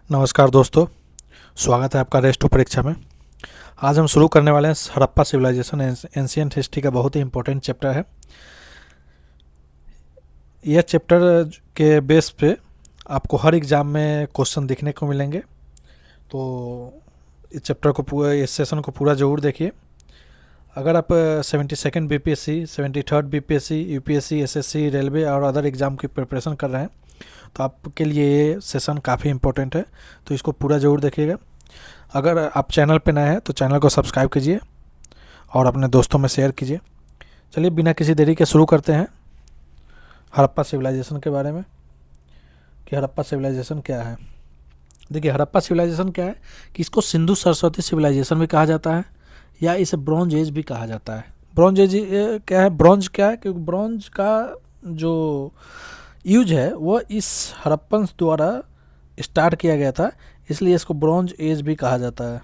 नमस्कार दोस्तों, स्वागत है आपका रेस टू परीक्षा में। आज हम शुरू करने वाले हैं हड़प्पा सिविलाइजेशन एंशियंट हिस्ट्री का बहुत ही इम्पोर्टेंट चैप्टर है। यह चैप्टर के बेस पे आपको हर एग्ज़ाम में क्वेश्चन देखने को मिलेंगे, तो इस चैप्टर को पूरा, इस सेशन को पूरा ज़रूर देखिए। अगर आप 72nd BPSC, 73rd BPSC, UPSC, SSC, railway और अदर एग्ज़ाम की प्रिपरेशन कर रहे हैं तो आपके लिए ये सेशन काफ़ी इम्पोर्टेंट है, तो इसको पूरा ज़रूर देखिएगा। अगर आप चैनल पे नए हैं तो चैनल को सब्सक्राइब कीजिए और अपने दोस्तों में शेयर कीजिए। चलिए बिना किसी देरी के शुरू करते हैं हड़प्पा सिविलाइजेशन के बारे में कि हड़प्पा सिविलाइजेशन क्या है। देखिए, हड़प्पा सिविलाइजेशन क्या है कि इसको सिंधु सरस्वती सिविलाइजेशन भी कहा जाता है या इसे ब्रॉन्ज एज भी कहा जाता है। ब्रॉन्ज एज क्या है, ब्रॉन्ज क्या है, क्योंकि ब्रॉन्ज का जो यूज है वो इस हड़प्पन द्वारा स्टार्ट किया गया था, इसलिए इसको ब्रॉन्ज एज भी कहा जाता है।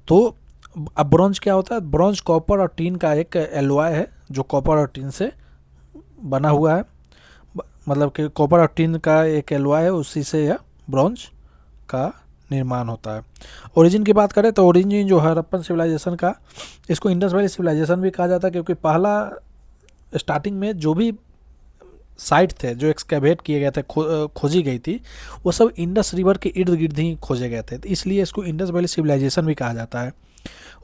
तो अब ब्रॉन्ज क्या होता है? ब्रॉन्ज कॉपर और टीन का एक एलॉय है जो कॉपर और टीन से बना हुआ है, मतलब कि कॉपर और टीन का एक एलॉय है, उसी से यह ब्रॉन्ज का निर्माण होता है। ओरिजिन की बात करें तो ओरिजिन जो हड़प्पन सिविलाइजेशन का, इसको इंडस वैली सिविलाइजेशन भी कहा जाता है, क्योंकि पहला स्टार्टिंग में जो भी साइट थे जो एक्सकेवेट किए गए थे, खोजी गई थी, वो सब इंडस रिवर के इर्द गिर्द ही खोजे गए थे, तो इसलिए इसको इंडस वैली सिविलाइजेशन भी कहा जाता है।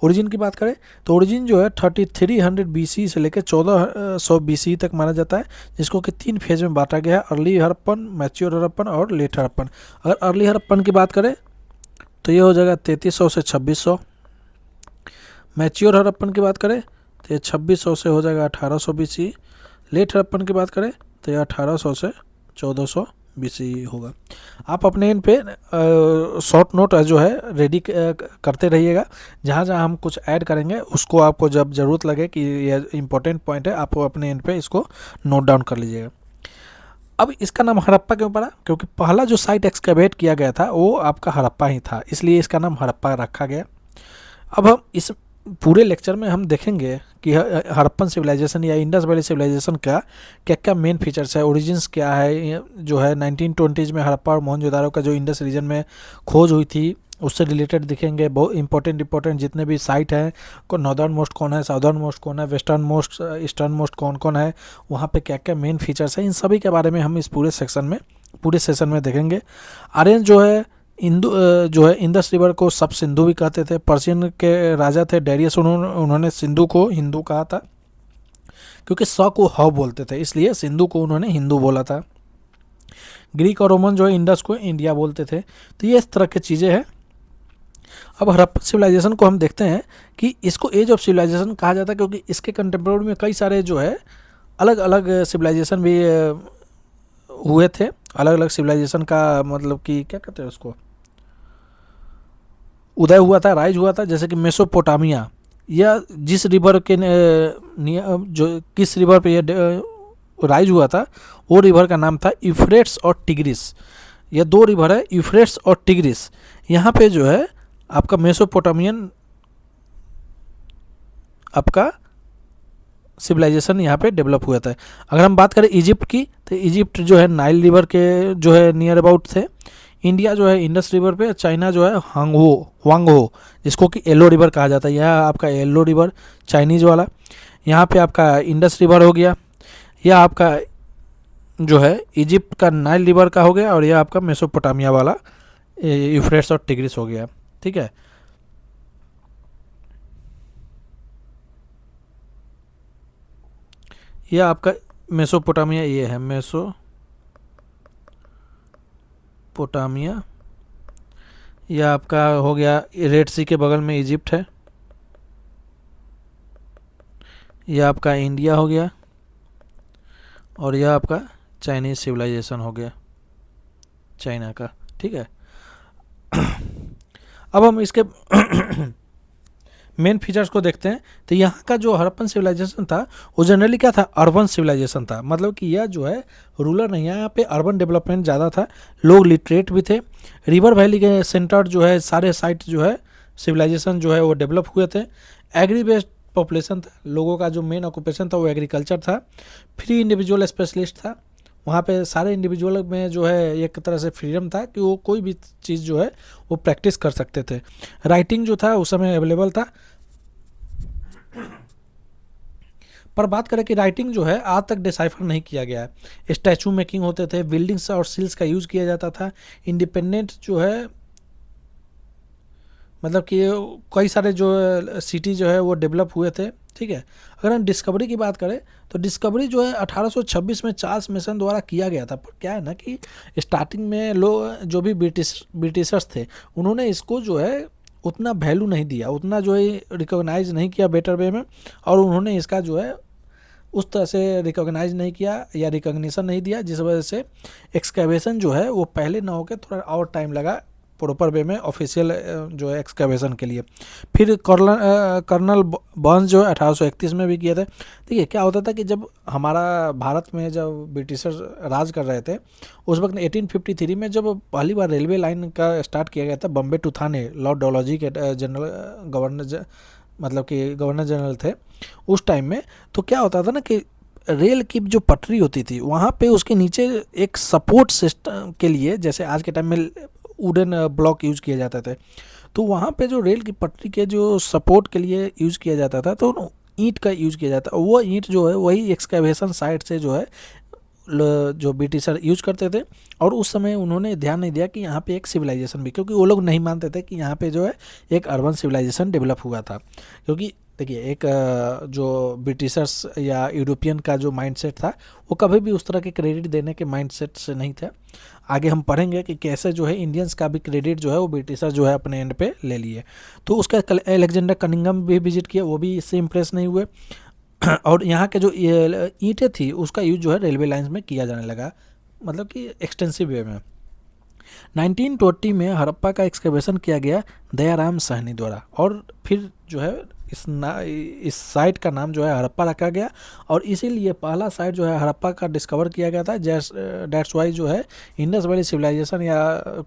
ओरिजिन की बात करें तो ओरिजिन जो है 3300 बीसी से लेकर 1400 बीसी तक माना जाता है, जिसको कि 3 फेज में बांटा गया है: अर्ली हड़प्पन, मैच्योर हड़प्पन और लेट हड़प्पन। अगर अर्ली हड़प्पन की बात करें तो ये हो जाएगा 3300 से 2600। मैच्योर हड़प्पन की बात करें तो ये 2600 से हो जाएगा 1800 बीसी। लेट हड़प्पन की बात करें तो ये 1800 से 1400 बीसी होगा। आप अपने इन पे शॉर्ट नोट जो है रेडी करते रहिएगा। जहाँ जहाँ हम कुछ ऐड करेंगे उसको आपको जब ज़रूरत लगे कि ये इंपॉर्टेंट पॉइंट है, आप अपने इन पे इसको नोट डाउन कर लीजिएगा। अब इसका नाम हड़प्पा क्यों पड़ा? क्योंकि पहला जो साइट एक्सकेवेट किया गया था वो आपका हड़प्पा ही था, इसलिए इसका नाम हड़प्पा रखा गया। अब हम इस पूरे लेक्चर में हम देखेंगे कि हड़प्पन सिविलाइजेशन या इंडस वैली सिविलाइजेशन का क्या क्या मेन फीचर्स है, ओरिजिन्स क्या है, जो है 1920s में हड़प्पा और मोहनजोदारो का जो इंडस रीजन में खोज हुई थी उससे रिलेटेड दिखेंगे। बहुत इंपॉर्टेंट जितने भी साइट हैं, को नॉर्दर्न मोस्ट कौन है, साउदर्न मोस्ट कौन है, वेस्टर्न मोस्ट, ईस्टर्न मोस्ट कौन कौन है, वहाँ पे क्या क्या मेन फीचर्स हैं, इन सभी के बारे में हम इस पूरे सेशन में देखेंगे। आर्यन जो है जो है इंडस रिवर को सब सिंधु भी कहते थे। पर्शियन के राजा थे डेरियस, उन्होंने सिंधु को हिंदू कहा था, क्योंकि स को ह बोलते थे, इसलिए सिंधु को उन्होंने हिंदू बोला था। ग्रीक और रोमन जो है इंडस को इंडिया बोलते थे। तो ये इस तरह की चीज़ें हैं। अब हड़प्पन सिविलाइजेशन को हम देखते हैं कि इसको एज ऑफ सिविलाइजेशन कहा जाता है, क्योंकि इसके कंटेम्प्रेरी में कई सारे जो है अलग अलग सिविलाइजेशन भी हुए थे। अलग अलग सिविलाइजेशन का मतलब कि क्या कहते हैं उसको, उदय हुआ था, राइज हुआ था। जैसे कि मेसोपोटामिया, या जिस रिवर के जो किस रिवर पे ये राइज हुआ था, वो रिवर का नाम था यूफ्रेट्स और टिग्रिस। ये दो रिवर है, यूफ्रेट्स और टिग्रिस। यहाँ पे जो है आपका मेसोपोटामियन आपका सिविलाइजेशन यहाँ पे डेवलप हुआ था। अगर हम बात करें इजिप्ट की, तो इजिप्ट जो है नाइल रिवर के जो है नियर अबाउट थे। इंडिया जो है इंडस रिवर पे, चाइना जो है वांगहो, जिसको कि येलो रिवर कहा जाता है। यह आपका येलो रिवर चाइनीज वाला, यहाँ पे आपका इंडस रिवर हो गया। यह आपका जो है इजिप्ट का नाइल रिवर का हो गया, और यह आपका मेसोपोटामिया वाला यूफ्रेट्स और टिग्रिस हो गया। ठीक है, यह आपका मेसोपोटामिया, ये है मेसोपोटामिया। यह आपका हो गया रेड सी के बगल में इजिप्ट है। यह आपका इंडिया हो गया, और यह आपका चाइनीज सिविलाइजेशन हो गया, चाइना का। ठीक है, अब हम इसके मेन फीचर्स को देखते हैं। तो यहाँ का जो हड़प्पन सिविलाइजेशन था वो जनरली क्या था, अर्बन सिविलाइजेशन था। मतलब कि यह जो है रूरल नहीं है, यहाँ पे अर्बन डेवलपमेंट ज़्यादा था, लोग लिटरेट भी थे। रिवर वैली के सेंटर जो है सारे साइट जो है सिविलाइजेशन जो है वो डेवलप हुए थे। एग्री बेस्ड पॉपुलेशन था, लोगों का जो मेन ऑक्यूपेशन था वो एग्रीकल्चर था। फ्री इंडिविजुअल स्पेशलिस्ट था, वहाँ पे सारे इंडिविजुअल में जो है एक तरह से फ्रीडम था कि वो कोई भी चीज़ जो है वो प्रैक्टिस कर सकते थे। राइटिंग जो था उस समय अवेलेबल था। पर बात करें कि राइटिंग जो है आज तक डिसाइफर नहीं किया गया है। स्टैचू मेकिंग होते थे, बिल्डिंग्स और सील्स का यूज़ किया जाता था। इंडिपेंडेंट जो है मतलब कि कई सारे जो सिटी जो है वो डेवलप हुए थे, ठीक है। अगर हम डिस्कवरी की बात करें तो डिस्कवरी जो है 1826 में चार्ल्स मेसन द्वारा किया गया था। पर क्या है ना कि स्टार्टिंग में लोग जो भी ब्रिटिशर्स थे उन्होंने इसको जो है उतना वैल्यू नहीं दिया, उतना जो है रिकॉग्नाइज नहीं किया बेटर वे में, और उन्होंने इसका जो है उस तरह से रिकॉग्नाइज नहीं किया या रिकॉग्निशन नहीं दिया, जिस वजह से एक्सकेवेशन जो है वो पहले ना होकर थोड़ा और टाइम लगा प्रॉपर वे में ऑफिशियल जो है एक्सकेवेशन के लिए। फिर कर्नल बर्न्स जो है 1831 में भी किए थे। देखिए क्या होता था कि जब हमारा भारत में जब ब्रिटिशर्स राज कर रहे थे उस वक्त 1853 में जब पहली बार रेलवे लाइन का स्टार्ट किया गया था Bombay to Thane, Lord Dalhousie के जनरल गवर्नर मतलब कि गवर्नर जनरल थे उस टाइम में। तो क्या होता था ना कि रेल की जो पटरी होती थी वहाँ पे उसके नीचे एक सपोर्ट सिस्टम के लिए, जैसे आज के टाइम में वुडन ब्लॉक यूज़ किए जाते थे, तो वहाँ पे जो रेल की पटरी के जो सपोर्ट के लिए यूज़ किया जाता था तो ईंट का यूज़ किया जाता, वो ईंट जो है वही एक्सकैवेशन साइट से जो है जो ब्रिटिशर यूज करते थे। और उस समय उन्होंने ध्यान नहीं दिया कि यहाँ पे एक सिविलाइजेशन भी, क्योंकि वो लोग नहीं मानते थे कि यहाँ पे जो है एक अर्बन सिविलाइजेशन डेवलप हुआ था। क्योंकि देखिए एक जो ब्रिटिशर्स या यूरोपियन का जो माइंडसेट था वो कभी भी उस तरह के क्रेडिट देने के माइंडसेट से नहीं था। आगे हम पढ़ेंगे कि कैसे जो है इंडियंस का भी क्रेडिट जो है वो ब्रिटिशर जो है अपने एंड पे ले लिए। तो उसका अलेक्जेंडर कनिंगम भी विजिट किया, वो भी इससे इम्प्रेस नहीं हुए। और यहाँ के जो ईंटें थी उसका यूज जो है रेलवे लाइंस में किया जाने लगा, मतलब कि एक्सटेंसिव वे में। 1920 में हड़प्पा का एक्सकवेशन किया गया दयाराम साहनी द्वारा, और फिर जो है इस साइट का नाम जो है हड़प्पा रखा गया, और इसीलिए पहला साइट जो है हड़प्पा का डिस्कवर किया गया था। डेट्स वाई जो है इंडस वैली सिविलाइजेशन या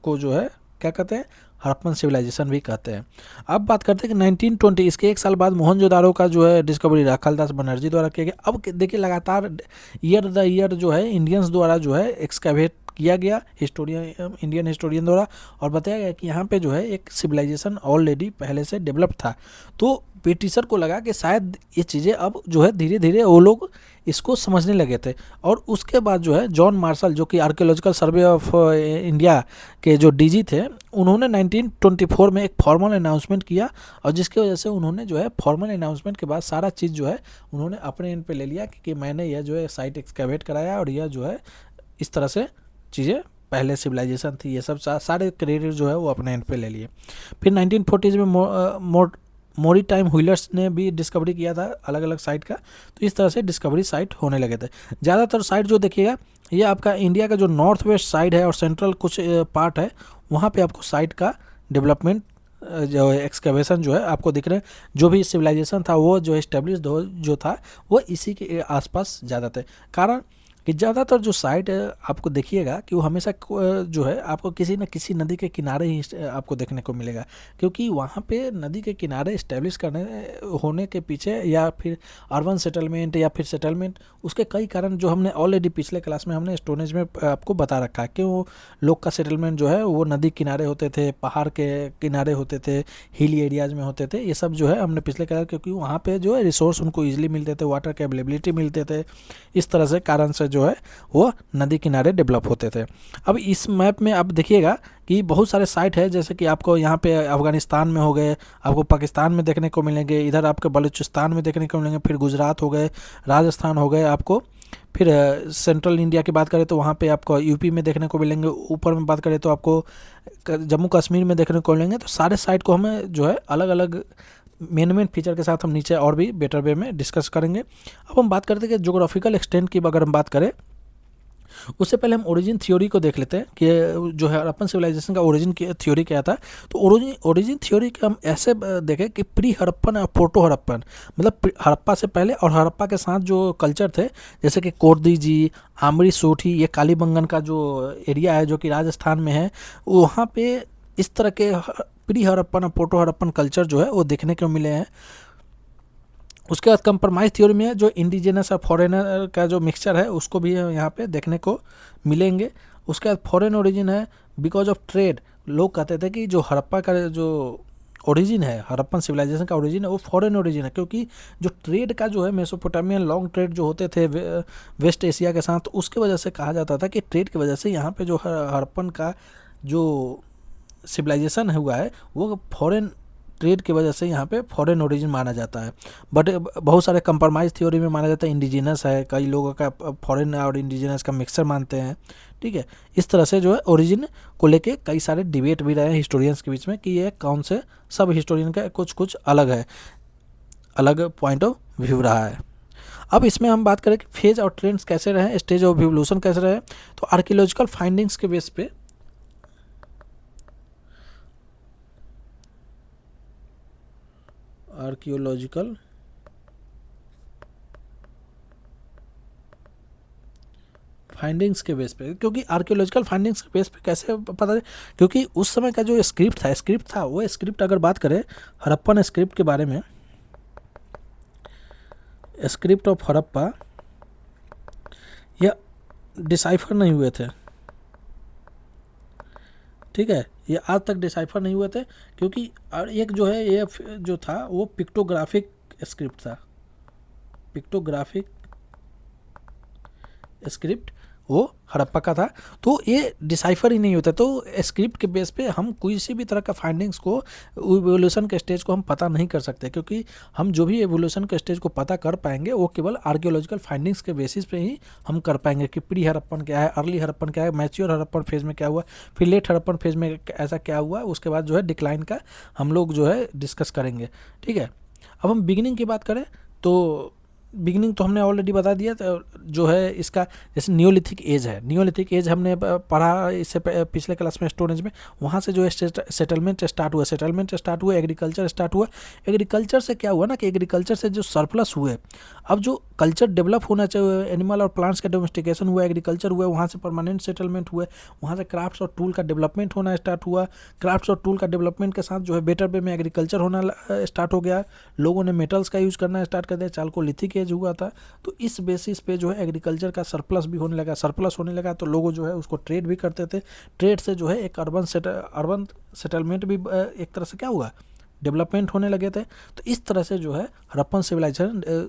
को जो है क्या कहते हैं, हड़प्पन सिविलाइजेशन भी कहते हैं। अब बात करते हैं कि 1920 इसके एक साल बाद मोहनजोदारो का जो है डिस्कवरी राखालदास बनर्जी द्वारा किया गया। अब देखिए लगातार ईयर द ईयर जो है इंडियंस द्वारा जो है एक्सकैवेट किया गया इंडियन हिस्टोरियन द्वारा, और बताया गया कि यहाँ पे जो है एक सिविलाइजेशन ऑलरेडी पहले से डेवलप था। तो ब्रिटिशर को लगा कि शायद ये चीज़ें अब जो है धीरे धीरे वो लोग इसको समझने लगे थे। और उसके बाद जो है जॉन मार्शल जो कि आर्कियोलॉजिकल सर्वे ऑफ इंडिया के जो डीजी थे, उन्होंने 1924 में एक फॉर्मल अनाउंसमेंट किया, और जिसकी वजह से उन्होंने जो है फॉर्मल अनाउंसमेंट के बाद सारा चीज़ जो है उन्होंने अपने एंड पे ले लिया कि मैंने यह जो है साइट एक्सकैवेट कराया, और यह जो है इस तरह से चीज़ें पहले सिविलाइजेशन थी, ये सब सारे क्रेडिट जो है वो अपने एंड पे ले लिए। फिर 1940 में मोरी टाइम व्हीलर्स ने भी डिस्कवरी किया था अलग अलग साइट का। तो इस तरह से डिस्कवरी साइट होने लगे थे। ज़्यादातर साइट जो देखिएगा ये आपका इंडिया का जो नॉर्थ वेस्ट साइड है और सेंट्रल कुछ पार्ट है, वहाँ पे आपको साइट का डेवलपमेंट जो एक्सकवेशन जो है आपको दिख रहे हैं। जो भी सिविलाइजेशन था वो जो इस्टेब्लिश जो था वो इसी के आसपास ज़्यादा थे। कारण कि ज़्यादातर जो साइट है आपको देखिएगा कि वो हमेशा जो है आपको किसी न किसी नदी के किनारे ही आपको देखने को मिलेगा, क्योंकि वहाँ पे नदी के किनारे इस्टेब्लिश करने होने के पीछे या फिर अर्बन सेटलमेंट या फिर सेटलमेंट, उसके कई कारण जो हमने ऑलरेडी पिछले क्लास में हमने स्टोरेज में आपको बता रखा है। क्यों लोग का सेटलमेंट जो है वो नदी किनारे होते थे, पहाड़ के किनारे होते थे, हिली एरियाज में होते थे, ये सब जो है हमने पिछले क्लास, क्योंकि वहाँ पे जो है रिसोर्स उनको ईजिली मिलते थे, वाटर के अवेलेबिलिटी मिलते थे, इस तरह से कारण से जो है वो नदी किनारे डेवलप होते थे। अब इस मैप में आप देखिएगा कि बहुत सारे साइट है, जैसे कि आपको यहाँ पे अफगानिस्तान में हो गए, आपको पाकिस्तान में देखने को मिलेंगे, इधर आपके बलूचिस्तान में देखने को मिलेंगे, फिर गुजरात हो गए, राजस्थान हो गए आपको, फिर सेंट्रल इंडिया की बात करें तो वहाँ पे आपको यूपी में देखने को मिलेंगे, ऊपर में बात करें तो आपको जम्मू कश्मीर में देखने को मिलेंगे। तो सारे साइट को हमें जो है अलग अलग मेन फीचर के साथ हम नीचे और भी बेटर वे में डिस्कस करेंगे। अब हम बात करते हैं कि ज्योग्राफिकल एक्सटेंट की अगर हम बात करें, उससे पहले हम ओरिजिन थ्योरी को देख लेते हैं कि जो है हड़प्पन सिविलाइजेशन का ओरिजिन थ्योरी क्या था। तो ओरिजिन थ्योरी का हम ऐसे देखें कि प्री हड़प्पन और प्रोटो हड़प्पन, मतलब हड़प्पा से पहले और हड़प्पा के साथ जो कल्चर थे, जैसे कि कोर्दी जी, आमरी सोठी, ये कालीबंगन का जो एरिया है जो कि राजस्थान में है, वहाँ पे इस तरह के प्री हड़प्पन और प्रोटो हड़प्पन कल्चर जो है वो देखने को मिले हैं। उसके बाद कंप्रोमाइज़ थ्योरी में जो इंडिजिनस और फॉरेनर का जो मिक्सचर है उसको भी यहाँ पे देखने को मिलेंगे। उसके बाद फॉरेन ओरिजिन है बिकॉज ऑफ ट्रेड। लोग कहते थे कि जो हड़प्पा का जो ओरिजिन है, हड़प्पन सिविलाइजेशन का ओरिजिन है वो फॉरेन ओरिजिन है, क्योंकि जो ट्रेड का जो है मेसोपोटामियन लॉन्ग ट्रेड जो होते थे वेस्ट एशिया के साथ, तो उसके वजह से कहा जाता था कि ट्रेड की वजह से यहाँ पे जो हड़प्पन का जो सिविलाइजेशन हुआ है वो फॉरेन ट्रेड की वजह से यहाँ पे फॉरेन ओरिजिन माना जाता है। बट बहुत सारे कंप्रोमाइज़ थ्योरी में माना जाता है इंडिजिनस है, कई लोगों का फॉरेन और इंडिजिनस का मिक्सचर मानते हैं। ठीक है, इस तरह से जो है ओरिजिन को लेके कई सारे डिबेट भी रहे हैं हिस्टोरियंस के बीच में कि ये कौन से, सब हिस्टोरियन का कुछ कुछ अलग है, अलग पॉइंट ऑफ व्यू रहा है। अब इसमें हम बात करें कि फेज और ट्रेंड्स कैसे रहे, स्टेज ऑफ इवोल्यूशन कैसे रहे, तो आर्कियोलॉजिकल फाइंडिंग्स के बेस पे आर्कियोलॉजिकल फाइंडिंग्स के बेस पे, क्योंकि आर्कियोलॉजिकल फाइंडिंग्स के बेस पे कैसे पता है, क्योंकि उस समय का जो स्क्रिप्ट था वो स्क्रिप्ट, अगर बात करें हड़प्पन स्क्रिप्ट के बारे में, स्क्रिप्ट ऑफ हड़प्पा या डिसाइफर नहीं हुए थे। ठीक है, ये आज तक डिसाइफर नहीं हुए थे, क्योंकि एक जो है ये जो था वो पिक्टोग्राफिक स्क्रिप्ट था, पिक्टोग्राफिक स्क्रिप्ट वो हड़प्पा का था, तो ये डिसाइफर ही नहीं होता। तो स्क्रिप्ट के बेस पे हम किसी भी तरह का फाइंडिंग्स को, एवोल्यूशन के स्टेज को हम पता नहीं कर सकते, क्योंकि हम जो भी एवोल्यूशन के स्टेज को पता कर पाएंगे वो केवल आर्कियोलॉजिकल फाइंडिंग्स के बेसिस पे ही हम कर पाएंगे कि प्री हड़प्पन क्या है, अर्ली हड़प्पन क्या है, मैच्योर हड़प्पन फेज में क्या हुआ, फिर लेट हड़प्पन फेज में ऐसा क्या हुआ, उसके बाद जो है डिक्लाइन का हम लोग जो है डिस्कस करेंगे। ठीक है, अब हम बिगिनिंग की बात करें तो बिगिनिंग तो हमने ऑलरेडी बता दिया, तो जो है इसका जैसे नियोलिथिक एज है, नियोलिथिक एज हमने पढ़ा इससे पिछले क्लास में स्टोरेज में, वहाँ से जो है सेटलमेंट स्टार्ट हुआ, एग्रीकल्चर स्टार्ट हुआ। एग्रीकल्चर से क्या हुआ ना कि एग्रीकल्चर से जो सरप्लस हुए, अब जो कल्चर डेवलप होना चाहिए, एनिमल और प्लांट्स का डोमेस्टिकेशन हुआ, एग्रीकल्चर हुआ, वहाँ से परमानेंट सेटलमेंट हुए, वहाँ से क्राफ्ट्स और टूल का डेवलपमेंट होना स्टार्ट हुआ। क्राफ्ट्स और टूल का डेवलपमेंट के साथ जो है बेटर वे में एग्रीकल्चर होना स्टार्ट हो गया, लोगों ने मेटल्स का यूज़ करना स्टार्ट कर दिया, चालकोलिथिक एज हुआ था। तो इस बेसिस पे जो है एग्रीकल्चर का सरप्लस भी होने लगा, तो लोग जो है उसको ट्रेड भी करते थे। ट्रेड से जो है एक अर्बन सेटलमेंट भी एक तरह से क्या हुआ, डेवलपमेंट होने लगे थे। तो इस तरह से जो है हड़प्पन सिविलाइजेशन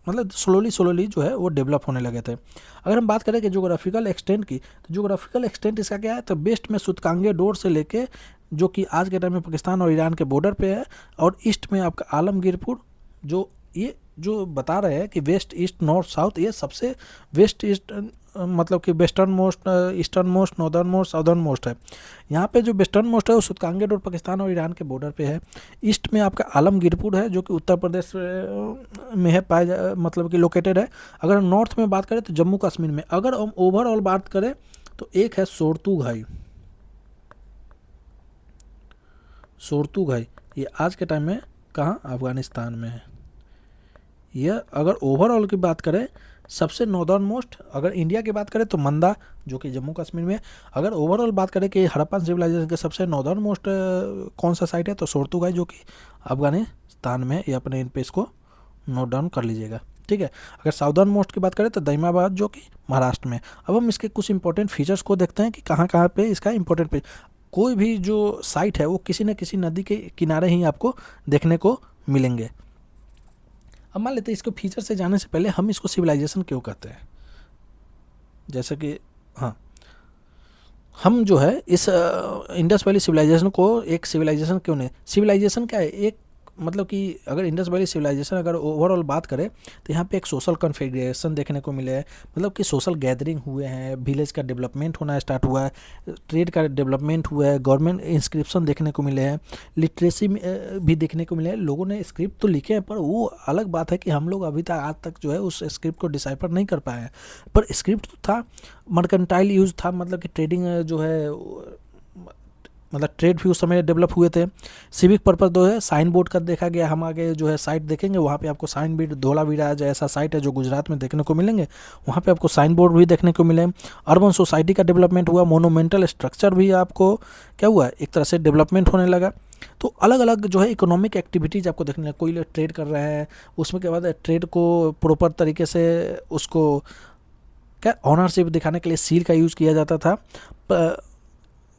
मतलब स्लोली जो है वो डेवलप होने लगे थे। अगर हम बात करें कि जोग्राफिकल एक्सटेंट की, तो जोग्राफिकल एक्सटेंट इसका क्या है, तो वेस्ट में सुतकांगे डोर से लेके जो कि आज के टाइम में पाकिस्तान और ईरान के बॉर्डर पे है, और ईस्ट में आपका आलमगीरपुर, जो ये जो बता रहे हैं कि वेस्ट ईस्ट नॉर्थ साउथ, ये सबसे वेस्ट ईस्ट मतलब कि western most, eastern most, northern most, southern most है। यहाँ पे जो वेस्टर्न मोस्ट है वो सुतकांगे डोर पाकिस्तान और ईरान के बॉर्डर पे है। ईस्ट में आपका आलमगीरपुर है जो कि उत्तर प्रदेश में है, मतलब कि लोकेटेड है। अगर नॉर्थ में बात करें तो जम्मू कश्मीर में। अगर हम ओवरऑल बात करें तो एक है सोरतुघाई, ये आज के टाइम में कहाँ, अफगानिस्तान में है। यह अगर ओवरऑल की बात करें सबसे नॉर्दर्न मोस्ट, अगर इंडिया की बात करें तो मंदा जो कि जम्मू कश्मीर में है। अगर ओवरऑल बात करें कि हड़प्पन सिविलाइजेशन के सबसे नॉर्दर्न मोस्ट कौन सा साइट है, तो सोरतुगाई जो कि अफगानिस्तान में है। ये अपने इन पे इसको नोट डाउन कर लीजिएगा। ठीक है, अगर साउदर्न मोस्ट की बात करें तो दैमाबाद जो कि महाराष्ट्र में। अब हम इसके कुछ इंपॉर्टेंट फीचर्स को देखते हैं कि कहाँ कहाँ पे इसका इंपॉर्टेंट पे, कोई भी जो साइट है वो किसी न किसी नदी के किनारे ही आपको देखने को मिलेंगे। अब मान लेते हैं इसको फीचर से जाने से पहले हम इसको सिविलाइजेशन क्यों कहते हैं, जैसे कि हाँ, हम जो है इस इंडस वैली सिविलाइजेशन को एक सिविलाइजेशन क्यों नहीं, सिविलाइजेशन क्या है, एक मतलब कि अगर इंडस वैली सिविलाइजेशन अगर ओवरऑल बात करें तो यहाँ पे एक सोशल कॉन्फ़िगरेशन देखने को मिले है, मतलब कि सोशल गैदरिंग हुए हैं, विलेज का डेवलपमेंट होना स्टार्ट हुआ है, ट्रेड का डेवलपमेंट हुआ है, गवर्नमेंट इंस्क्रिप्शन देखने को मिले हैं, लिटरेसी भी देखने को मिले हैं। लोगों ने स्क्रिप्ट तो लिखे हैं, पर वो अलग बात है कि हम लोग अभी तक आज तक जो है उस स्क्रिप्ट को डिसाइफर नहीं कर पाए हैं। पर स्क्रिप्ट तो था, मर्केंटाइल यूज था, मतलब कि ट्रेडिंग जो है मतलब ट्रेड भी उस समय डेवलप हुए थे। सिविक पर्पस जो है साइन बोर्ड का देखा गया। हम आगे जो है साइट देखेंगे वहाँ पे आपको साइन बोर्ड, धोलावीरा जैसा साइट है जो गुजरात में देखने को मिलेंगे, वहाँ पे आपको साइन बोर्ड भी देखने को मिले। अर्बन सोसाइटी का डेवलपमेंट हुआ, मोनोमेंटल स्ट्रक्चर भी आपको क्या हुआ, एक तरह से डेवलपमेंट होने लगा। तो अलग अलग जो है इकोनॉमिक एक्टिविटीज़ आपको देखने लगा। कोई लोग ट्रेड कर रहे हैं, उसमें के बाद ट्रेड को प्रॉपर तरीके से उसको क्या ऑनरशिप दिखाने के लिए सील का यूज़ किया जाता था।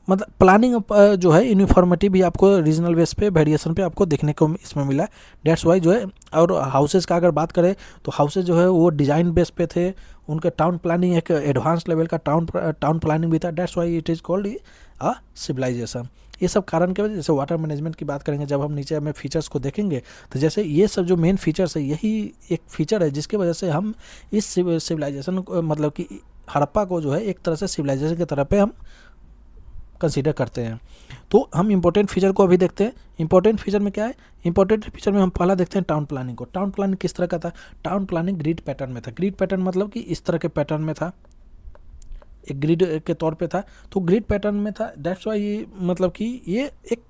मतलब प्लानिंग जो है यूनिफॉर्मिटी भी आपको रीजनल बेस पे वेरिएशन पे आपको देखने को इसमें मिला। डेट्स वाई जो है, और हाउसेज का अगर बात करें तो हाउसेज जो है वो डिज़ाइन बेस पे थे। उनका टाउन प्लानिंग एक एडवांस लेवल का टाउन प्लानिंग भी था। That's why it is called a civilization. ये सब कारण के वजह, जैसे वाटर मैनेजमेंट की बात करेंगे जब हम नीचे में फीचर्स को देखेंगे, तो जैसे ये सब जो मेन फीचर्स है, यही एक फीचर है जिसकी वजह से हम इस सिविलाइजेशन मतलब कि हड़प्पा को जो है एक तरह से सिविलाइजेशन की तरह पे हम कंसीडर करते हैं। तो हम इंपॉर्टेंट फीचर को अभी देखते हैं। इंपॉर्टेंट फीचर में क्या है, इंपॉर्टेंट फीचर में हम पहला देखते हैं टाउन प्लानिंग को। टाउन प्लानिंग किस तरह का था, टाउन प्लानिंग ग्रिड पैटर्न में था। ग्रिड पैटर्न मतलब कि इस तरह के पैटर्न में था, एक ग्रिड के तौर पे था। तो ग्रिड पैटर्न में था, दैट्स वाई ये मतलब कि ये एक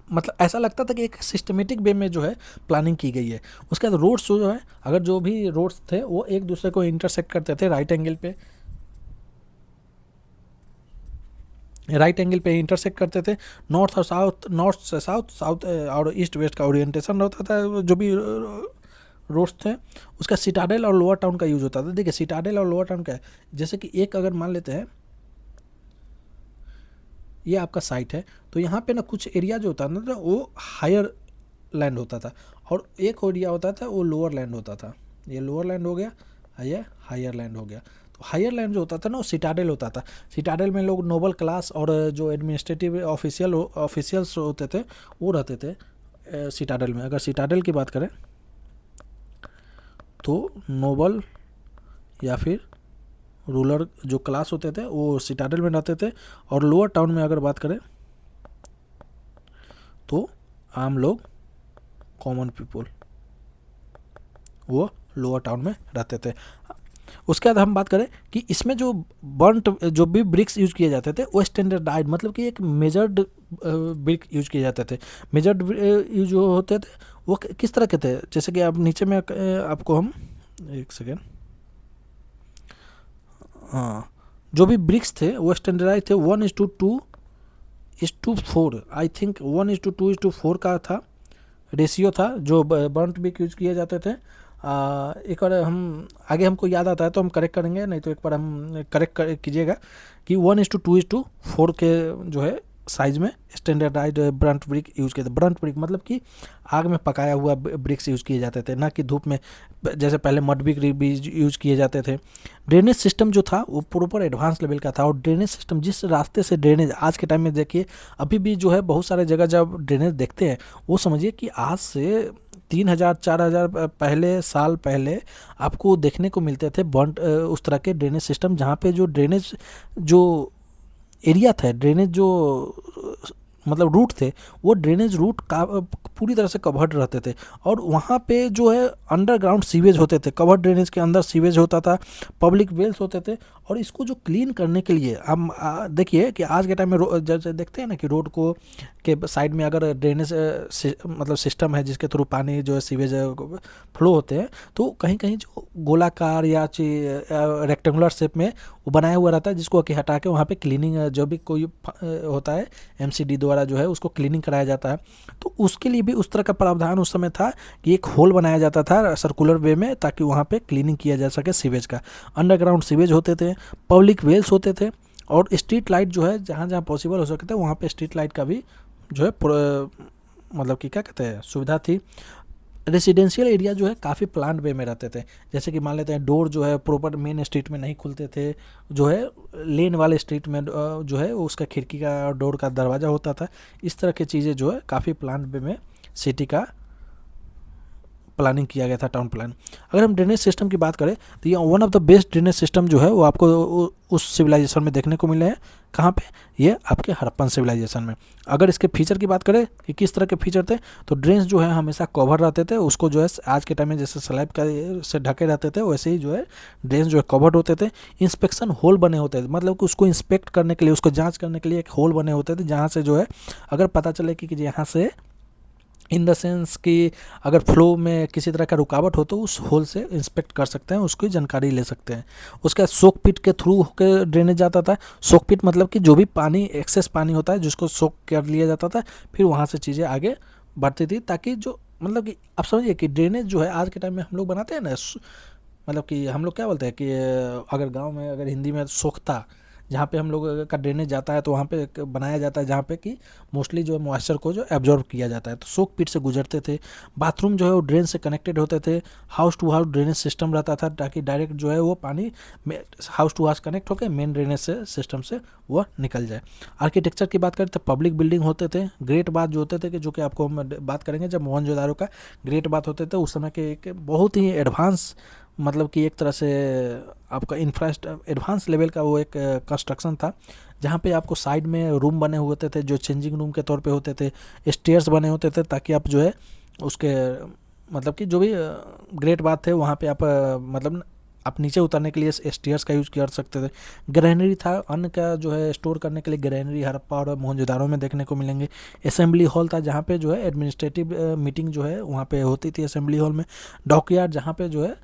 मतलब ऐसा लगता था कि एक सिस्टमेटिक वे में जो है प्लानिंग की गई है। उसके बाद रोड्स जो है, अगर जो भी रोड्स थे वो एक दूसरे को इंटरसेक्ट करते थे राइट एंगल पे, राइट एंगल पे इंटरसेक्ट करते थे। नॉर्थ और साउथ, नॉर्थ से साउथ, साउथ और ईस्ट वेस्ट का ओरिएंटेशन होता था। जो भी रोड्स थे उसका सिटाडेल और लोअर टाउन का यूज होता था। देखिए सिटाडेल और लोअर टाउन का है, जैसे कि एक अगर मान लेते हैं ये आपका साइट है, तो यहाँ पे ना कुछ एरिया जो होता था ना वो हायर लैंड होता था, और एक एरिया होता था वो लोअर लैंड होता था। ये लोअर लैंड हो गया, ये हायर लैंड हो गया। तो हायर लैंड जो होता था ना वो सिटाडेल होता था। सिटाडेल में लोग नोबल क्लास और जो एडमिनिस्ट्रेटिव ऑफिशियल्स होते थे वो रहते थे सिटाडेल में। अगर सिटाडेल की बात करें तो नोबल या फिर रूलर जो क्लास होते थे वो सिटाडेल में रहते थे, और लोअर टाउन में अगर बात करें तो आम लोग, कॉमन पीपल, वो लोअर टाउन में रहते थे। उसके बाद हम बात करें कि इसमें जो बर्न्ट जो भी ब्रिक्स यूज किए जाते थे वो स्टैंडर्डाइज, मतलब कि एक मेजर्ड ब्रिक यूज किए जाते थे। मेजर्ड यूज जो होते थे वो किस तरह के थे, जैसे कि आप नीचे में आपको हम एक सेकेंड, हाँ, जो भी ब्रिक्स थे वो स्टैंडर्डाइज थे। 1:2:4, आई थिंक 1:2:4 का था रेशियो था जो बर्न्ट ब्रिक यूज किए जाते थे। एक बार हम आगे हमको याद आता है तो हम करेक्ट करेंगे, नहीं तो एक बार हम करेक्ट कीजिएगा कि 1:2:4 के जो है साइज में स्टैंडर्डाइज ब्रंट ब्रिक यूज़ किए थे। ब्रंट ब्रिक मतलब कि आग में पकाया हुआ ब्रिक्स यूज़ किए जाते थे, ना कि धूप में जैसे पहले मड ब्रिक भी यूज़ किए जाते थे। ड्रेनेज सिस्टम जो था वो प्रॉपर एडवांस लेवल का था, और ड्रेनेज सिस्टम जिस रास्ते से ड्रेनेज आज के टाइम में देखिए अभी भी जो है बहुत सारे जगह जब ड्रेनेज देखते हैं वो समझिए कि आज से 3000-4000 साल पहले आपको देखने को मिलते थे बर्न्ट उस तरह के ड्रेनेज सिस्टम, जहाँ पे जो ड्रेनेज जो एरिया था, ड्रेनेज जो मतलब रूट थे वो ड्रेनेज रूट का पूरी तरह से कवर्ड रहते थे, और वहाँ पे जो है अंडरग्राउंड सीवेज होते थे। कवर्ड ड्रेनेज के अंदर सीवेज होता था, पब्लिक वेल्स होते थे, और इसको जो क्लीन करने के लिए हम देखिए कि आज के टाइम में जैसे देखते हैं ना कि रोड को के साइड में अगर ड्रेनेज मतलब सिस्टम है जिसके थ्रू पानी जो है सीवेज फ्लो होते हैं, तो कहीं कहीं जो गोलाकार या रेक्टेंगुलर शेप में वो बनाया हुआ रहता है, जिसको कि हटा के वहाँ पे क्लीनिंग जो भी कोई होता है एमसीडी द्वारा जो है उसको क्लीनिंग कराया जाता है। तो उसके लिए भी उस तरह का प्रावधान उस समय था कि एक होल बनाया जाता था सर्कुलर वे में, ताकि वहाँ पे क्लीनिंग किया जा सके सीवेज का। अंडरग्राउंड सीवेज होते थे, पब्लिक वेल्स होते थे, और स्ट्रीट लाइट जो है जहाँ जहाँ पॉसिबल हो सके थे वहाँ पे स्ट्रीट लाइट का भी जो है मतलब कि क्या कहते हैं सुविधा थी। रेसिडेंशियल एरिया जो है काफ़ी प्लान्ड वे में रहते थे, जैसे कि मान लेते हैं डोर जो है प्रॉपर मेन स्ट्रीट में नहीं खुलते थे, जो है लेन वाले स्ट्रीट में जो है उसका खिड़की का और डोर का दरवाज़ा होता था। इस तरह की चीज़ें जो है काफ़ी प्लान्ड वे में सिटी का प्लानिंग किया गया था, टाउन प्लान। अगर हम ड्रेनेज सिस्टम की बात करें तो ये one of the best drainage system जो है वो आपको उस सिविलाइजेशन में देखने को मिले हैं। कहाँ पे? ये आपके हड़प्पन सिविलाइजेशन में। अगर इसके फीचर की बात करें कि किस तरह के फीचर थे, तो ड्रेन्स जो है हमेशा कवर रहते थे, उसको जो है आज के टाइम में जैसे स्लैब का से ढके रहते थे वैसे ही जो है ड्रेन्स जो है कवर्ड होते थे। इंस्पेक्शन होल बने होते थे, मतलब कि उसको इंस्पेक्ट करने के लिए, उसको जांच करने के लिए एक होल बने होते थे, जहाँ से जो है अगर पता चले कि यहाँ से इन द सेंस कि अगर फ्लो में किसी तरह का रुकावट हो तो उस होल से इंस्पेक्ट कर सकते हैं, उसकी जानकारी ले सकते हैं। उसका सोक पिट के थ्रू होकर ड्रेनेज जाता था। सोक पिट मतलब कि जो भी पानी, एक्सेस पानी होता है जिसको सोक कर लिया जाता था, फिर वहाँ से चीज़ें आगे बढ़ती थी, ताकि जो मतलब कि आप समझिए कि ड्रेनेज जो है आज के टाइम में हम लोग बनाते हैं ना, मतलब कि हम लोग क्या बोलते हैं कि अगर गांव में, अगर हिंदी में सोख्ता, जहाँ पे हम लोग का ड्रेनेज जाता है तो वहाँ पे बनाया जाता है जहाँ पे कि मोस्टली जो है मॉइस्चर को जो एब्जॉर्ब किया जाता है। तो सोक पिट से गुजरते थे। बाथरूम जो है वो ड्रेन से कनेक्टेड होते थे। House to house drainage system रहता था, ताकि डायरेक्ट जो है वो पानी हाउस टू हाउस कनेक्ट होकर मेन ड्रेनेज से सिस्टम से वो निकल जाए। आर्किटेक्चर की बात करें तो पब्लिक बिल्डिंग होते थे। ग्रेट बाथ जो होते थे कि जो कि आपको हम बात करेंगे जब मोहनजोदारो का ग्रेट बाथ होते थे, उस समय के एक बहुत ही एडवांस, मतलब कि एक तरह से आपका एडवांस लेवल का वो एक कंस्ट्रक्शन था, जहाँ पे आपको साइड में रूम बने होते थे जो चेंजिंग रूम के तौर पे होते थे। स्टेयर्स बने होते थे ताकि आप जो है उसके मतलब कि जो भी ग्रेट बात थे वहाँ पे आप मतलब आप नीचे उतरने के लिए स्टेयर्स का यूज़ कर सकते थे। ग्रैनरी था, अन्न का जो है स्टोर करने के लिए ग्रैनरी हड़प्पा और मोहनजोदारो में देखने को मिलेंगे। असेंबली हॉल था, जहाँ पे जो है एडमिनिस्ट्रेटिव मीटिंग जो है वहाँ पे होती थी असेंबली हॉल में। डॉकयार्ड, जहाँ पे जो है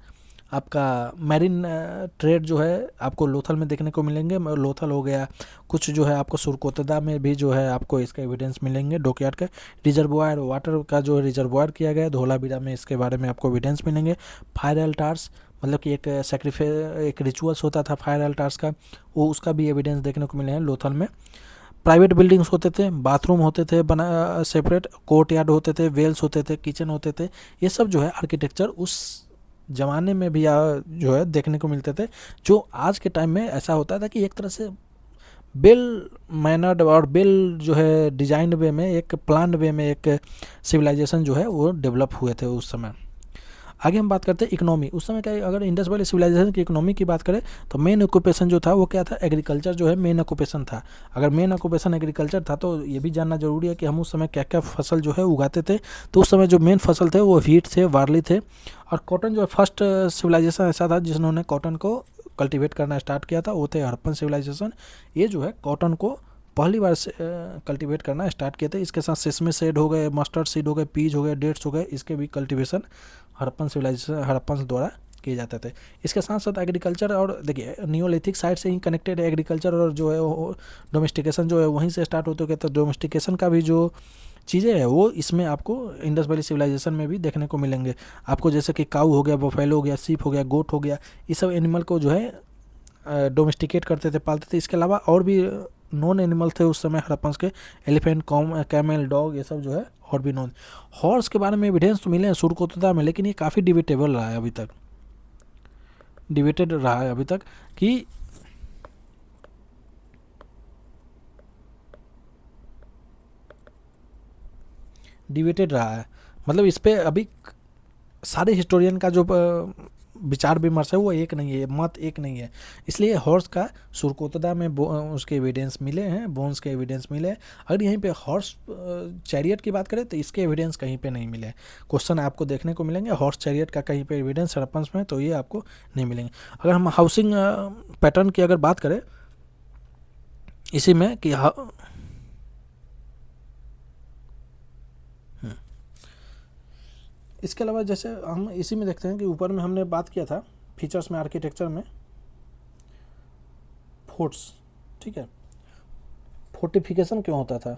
आपका मैरिन ट्रेड जो है आपको लोथल में देखने को मिलेंगे। लोथल हो गया, कुछ जो है आपको सुरकोतदा में भी जो है आपको इसका एविडेंस मिलेंगे डॉकयार्ड का। रिजर्वायर, वाटर का जो रिजर्वायर किया गया है धोलावीरा में, इसके बारे में आपको एविडेंस मिलेंगे। फायर अल्टार्स, मतलब कि एक सेक्रीफाइस, एक रिचुअल्स होता था फायर अल्टार्स का, वो उसका भी एविडेंस देखने को मिले हैं लोथल में। प्राइवेट बिल्डिंग्स होते थे, बाथरूम होते थे बना सेपरेट, कोर्ट यार्ड होते थे, वेल्स होते थे, किचन होते थे। ये सब जो है आर्किटेक्चर उस ज़माने में भी जो है देखने को मिलते थे, जो आज के टाइम में ऐसा होता था कि एक तरह से वेल मैनर्ड और वेल जो है डिजाइंड वे में, एक प्लान वे में एक सिविलाइजेशन जो है वो डेवलप हुए थे उस समय। आगे हम बात करते हैं इकोनॉमी। उस समय का अगर इंडस वैली सिविलाइजेशन की इकोनॉमी की बात करें तो मेन ऑक्यूपेशन जो था वो क्या था? एग्रीकल्चर जो है मेन ऑक्यूपेशन था। अगर मेन ऑक्यूपेशन एग्रीकल्चर था तो ये भी जानना जरूरी है कि हम उस समय क्या क्या फसल जो है उगाते थे। तो उस समय जो मेन फसल थे वो व्हीट थे, बार्ली थे, और कॉटन जो है फर्स्ट सिविलाइजेशन ऐसा था जिन्होंने कॉटन को कल्टीवेट करना स्टार्ट किया था, वो थे हड़प्पन सिविलाइजेशन। ये जो है कॉटन को पहली बार से कल्टीवेट करना स्टार्ट किए थे। इसके साथ सेसमे सीड हो गए, मस्टर्ड सीड हो गए, पीज हो गए, डेट्स हो गए, इसके भी कल्टीवेशन हड़प्पन सिविलाइजेशन, हड़प्पन द्वारा किए जाते थे। इसके साथ साथ एग्रीकल्चर, और देखिए नियोलिथिक साइड से ही कनेक्टेड है एग्रीकल्चर, और जो है वो डोमेस्टिकेशन जो है वहीं से स्टार्ट होते गए। तो डोमेस्टिकेशन का भी जो चीज़ें हैं वो इसमें आपको इंडस वैली सिविलाइजेशन में भी देखने को मिलेंगे। आपको जैसे कि काऊ हो गया, बफेलो हो गया, सीप हो गया, गोट हो गया, ये सब एनिमल को जो है डोमेस्टिकेट करते थे, पालते थे। इसके अलावा और भी नॉन एनिमल थे उस समय हड़प्पन के, एलिफेंट, कैमल, डॉग, ये सब जो है और भी नॉन। हॉर्स के बारे में एविडेंस तो मिले हैं सुरकोतदा में, लेकिन ये काफ़ी डिबेटेबल रहा है अभी तक, डिबेटेड रहा है अभी तक कि डिबेटेड रहा है। मतलब इस पर अभी सारे हिस्टोरियन का जो विचार विमर्श है वो एक नहीं है, मत एक नहीं है। इसलिए हॉर्स का सुरकोतदा में उसके एविडेंस मिले हैं, बोन्स के एविडेंस मिले हैं। अगर यहीं पे हॉर्स चैरियट की बात करें तो इसके एविडेंस कहीं पे नहीं मिले। क्वेश्चन आपको देखने को मिलेंगे हॉर्स चैरियट का कहीं पे एविडेंस हड़प्पन में, तो ये आपको नहीं मिलेंगे। अगर हम हाउसिंग पैटर्न की अगर बात करें इसी में कि इसके अलावा जैसे हम इसी में देखते हैं कि ऊपर में हमने बात किया था फीचर्स में, आर्किटेक्चर में फोर्ट्स, ठीक है। फोर्टिफिकेशन क्यों होता था?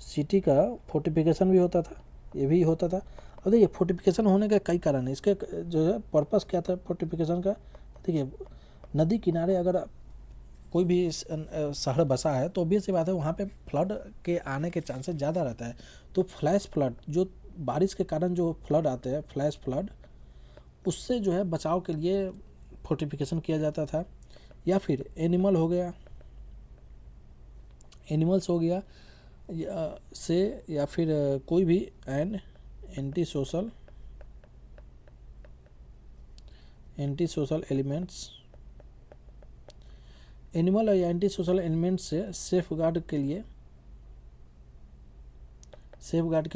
सिटी का फोर्टिफिकेशन भी होता था, ये भी होता था। अब देखिए फोर्टिफिकेशन होने का कई कारण है। इसके जो है पर्पस क्या था फोर्टिफिकेशन का? देखिए नदी किनारे अगर कोई भी शहर बसा है तो ऑब्वियस सी बात है वहाँ पे फ्लड के आने के चांसेस ज़्यादा रहता है। तो फ्लैश फ्लड, जो बारिश के कारण जो फ्लड आते हैं, फ्लैश फ्लड, उससे जो है बचाव के लिए फोर्टिफिकेशन किया जाता था। या फिर एनिमल हो गया, एनिमल्स हो गया से, या फिर कोई भी and anti social elements, animal और एंटी सोशल एलिमेंट्स से सेफ गार्ड के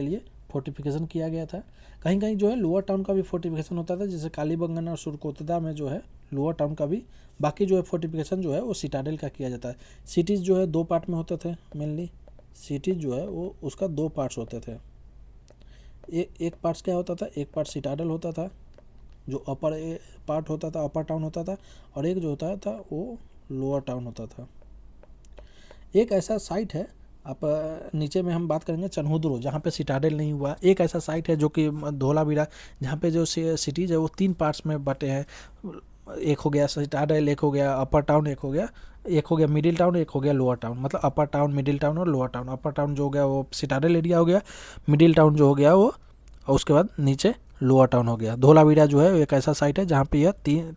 लिए फोर्टिफिकेशन किया गया था। कहीं कहीं जो है लोअर टाउन का भी फोर्टिफिकेशन होता था, जैसे कालीबंगन और सुरकोतदा में जो है लोअर टाउन का भी। बाकी जो है फोर्टिफिकेशन जो है वो सिटाडेल का किया जाता है। सिटीज़ जो है 2 पार्ट में होते थे मेनली। सिटीज़ जो है वो उसका 2 पार्ट्स होते थे। एक पार्ट्स क्या होता था, एक पार्ट सिटाडेल होता था जो अपर पार्ट होता था, अपर टाउन होता था, और एक जो होता था वो लोअर टाउन होता था। एक ऐसा साइट है, आप नीचे में हम बात करेंगे चनहुद्रो, जहाँ पे सिटाडेल नहीं हुआ। एक ऐसा साइट है जो कि धोलावीरा, जहाँ पे जो सिटीज़ है वो 3 पार्ट्स में बटे हैं। एक हो गया सिटाडेल, एक हो गया अपर टाउन, एक हो गया मिडिल टाउन, एक हो गया लोअर टाउन। मतलब अपर टाउन, मिडिल टाउन और लोअर टाउन। अपर टाउन जो हो गया वो सिटाडेल एरिया हो गया, मिडिल टाउन जो हो गया वो, और उसके बाद नीचे लोअर टाउन हो गया। धोलावीरा जो है एक ऐसा साइट है जहाँ पे यह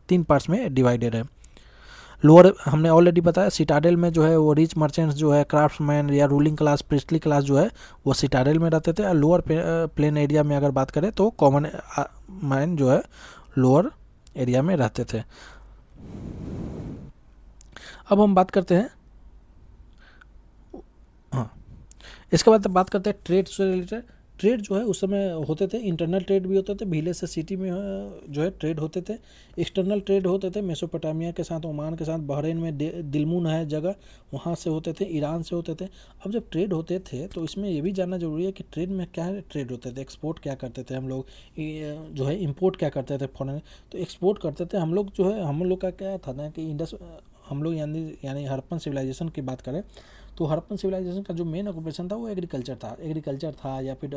तीन पार्ट्स में डिवाइडेड है। लोअर हमने ऑलरेडी बताया, सिटाडेल में जो है वो रिच मर्चेंट्स जो है, क्राफ्ट्समैन या रूलिंग क्लास, प्रिस्टली क्लास जो है वो सिटाडेल में रहते थे। और लोअर प्लेन एरिया में अगर बात करें तो कॉमन मैन जो है लोअर एरिया में रहते थे। अब हम बात करते हैं, हाँ, इसके बाद बात करते हैं ट्रेड से रिलेटेड। ट्रेड जो है उस समय होते थे, इंटरनल ट्रेड भी होते थे, विलेज से सिटी में जो है ट्रेड होते थे। एक्सटर्नल ट्रेड होते थे मेसोपोटामिया के साथ, ओमान के साथ, बहरीन में दिलमुन है जगह, वहाँ से होते थे, ईरान से होते थे। अब जब ट्रेड होते थे तो इसमें ये भी जानना जरूरी है कि ट्रेड में क्या ट्रेड होते थे। एक्सपोर्ट क्या करते थे हम लोग, जो है इम्पोर्ट क्या करते थे फॉरेन। तो एक्सपोर्ट करते थे हम लोग, जो है हम लोग का क्या था ना कि हम लोग यानी हड़प्पन सिविलाइजेशन की बात करें तो हड़प्पन सिविलाइजेशन का जो मेन ऑक्यूपेशन था वो एग्रीकल्चर था या फिर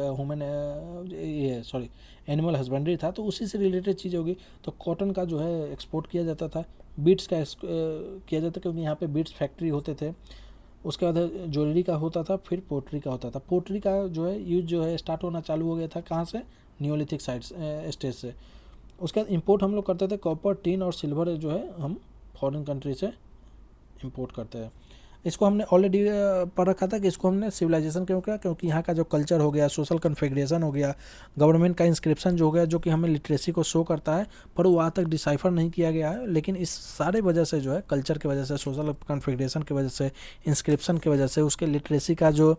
एनिमल हस्बेंड्री था। तो उसी से रिलेटेड चीज़ होगी। तो कॉटन का जो है एक्सपोर्ट किया जाता था, बीट्स का किया जाता था, क्योंकि यहाँ पे बीट्स फैक्ट्री होते थे। उसके बाद ज्वेलरी का होता था, फिर पोट्री का होता था। पोट्री का जो है यूज जो है स्टार्ट होना चालू हो गया था कहाँ से, नियोलिथिक स्टेज से। उसके बाद इम्पोर्ट हम लोग करते थे कॉपर, टिन और सिल्वर जो है हम फॉरेन कंट्री से इम्पोर्ट करते हैं। इसको हमने ऑलरेडी पढ़ रखा था कि इसको हमने सिविलाइजेशन क्यों किया, क्योंकि यहाँ का जो कल्चर हो गया, सोशल कन्फिग्रेशन हो गया, गवर्नमेंट का इंस्क्रिप्शन जो हो गया, जो कि हमें लिटरेसी को शो करता है, पर वो वहाँ तक डिसाइफर नहीं किया गया है। लेकिन इस सारे वजह से जो है, कल्चर की वजह से, सोशल कन्फिग्रेशन की वजह से, इंस्क्रिप्शन की वजह से, उसके लिटरेसी का जो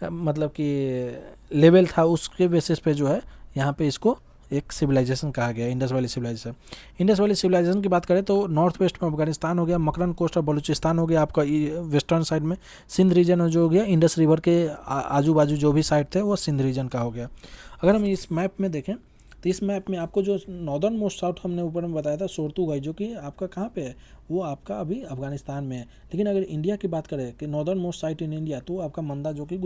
मतलब कि लेवल था, उसके बेसिस पे जो है यहाँ पे इसको एक सिविलाइजेशन कहा गया, Indus valley civilization. Indus valley civilization की बात करें तो नॉर्थ वेस्ट में अफगानिस्तान हो गया, मकरन कोस्ट और बलूचिस्तान हो गया आपका वेस्टर्न साइड में। सिंध रीजन जो हो गया, इंडस रिवर के आजू बाजू जो भी साइड थे वो सिंध रीजन का हो गया। अगर हम इस मैप में देखें तो इस मैप में आपको जो नॉर्दर्न मोस्ट साउथ हमने ऊपर में बताया था सोरतुगाई, जो कि आपका कहाँ पे है, वो आपका अभी अफगानिस्तान में है। लेकिन अगर इंडिया की बात करें कि northern most site in India, तो आपका मंदा जो कि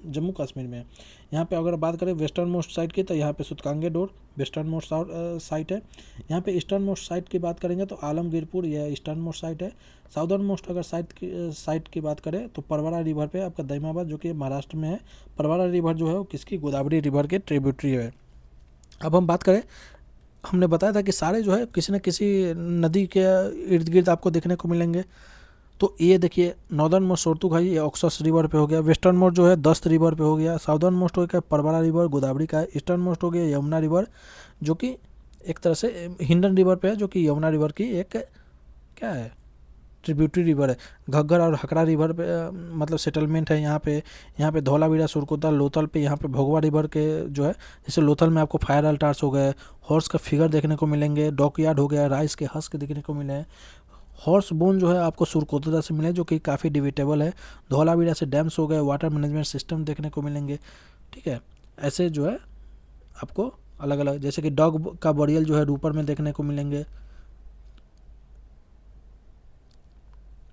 जम्मू कश्मीर में है। यहाँ पे अगर बात करें वेस्टर्न मोस्ट साइट की, तो यहाँ पे सुतकांगे डोर वेस्टर्न मोस्ट साइट है। यहाँ पे ईस्टर्न मोस्ट साइट की बात करेंगे तो आलमगीरपुर, यह ईस्टर्न मोस्ट साइट है। साउदर्न मोस्ट अगर साइट की बात करें तो परवारा रिवर पे आपका दैमाबाद, जो कि महाराष्ट्र में है। परवारा रिवर जो है वो किसकी, गोदावरी रिवर के ट्रिब्यूटरी है। अब हम बात करें, हमने बताया था कि सारे जो है किसी न किसी नदी के इर्द गिर्द आपको देखने को मिलेंगे। तो ये देखिए, नॉर्दर्न मोस्ट सोरतुगाई ये ऑक्सस रिवर पे हो गया, वेस्टर्न मोस्ट जो है दस्त रिवर पे हो गया, साउदर्न मोस्ट हो गया परवारा रिवर गोदावरी का, ईस्टर्न मोस्ट हो गया यमुना रिवर, जो कि एक तरह से हिंडन रिवर पे है, जो कि यमुना रिवर की एक क्या है, ट्रिब्यूटरी रिवर है। घग्गर और हकरा रिवर पे मतलब सेटलमेंट है यहाँ पे धौलावीरा, सुरकोता, लोथल पे, यहाँ पे भोगवा रिवर के जो है, जैसे लोथल में आपको फायर अल्टार्स हो गए, हॉर्स का फिगर देखने को मिलेंगे, डॉकयार्ड हो गया, राइस के हस्क देखने को मिले हैं। हॉर्स बोन जो है आपको सुरकोतला से मिले, जो कि काफ़ी डिबेटेबल है। धौलावीरा से डैम्स हो गए, वाटर मैनेजमेंट सिस्टम देखने को मिलेंगे। ठीक है, ऐसे जो है आपको अलग अलग, जैसे कि डॉग का बरियल जो है रूपर में देखने को मिलेंगे।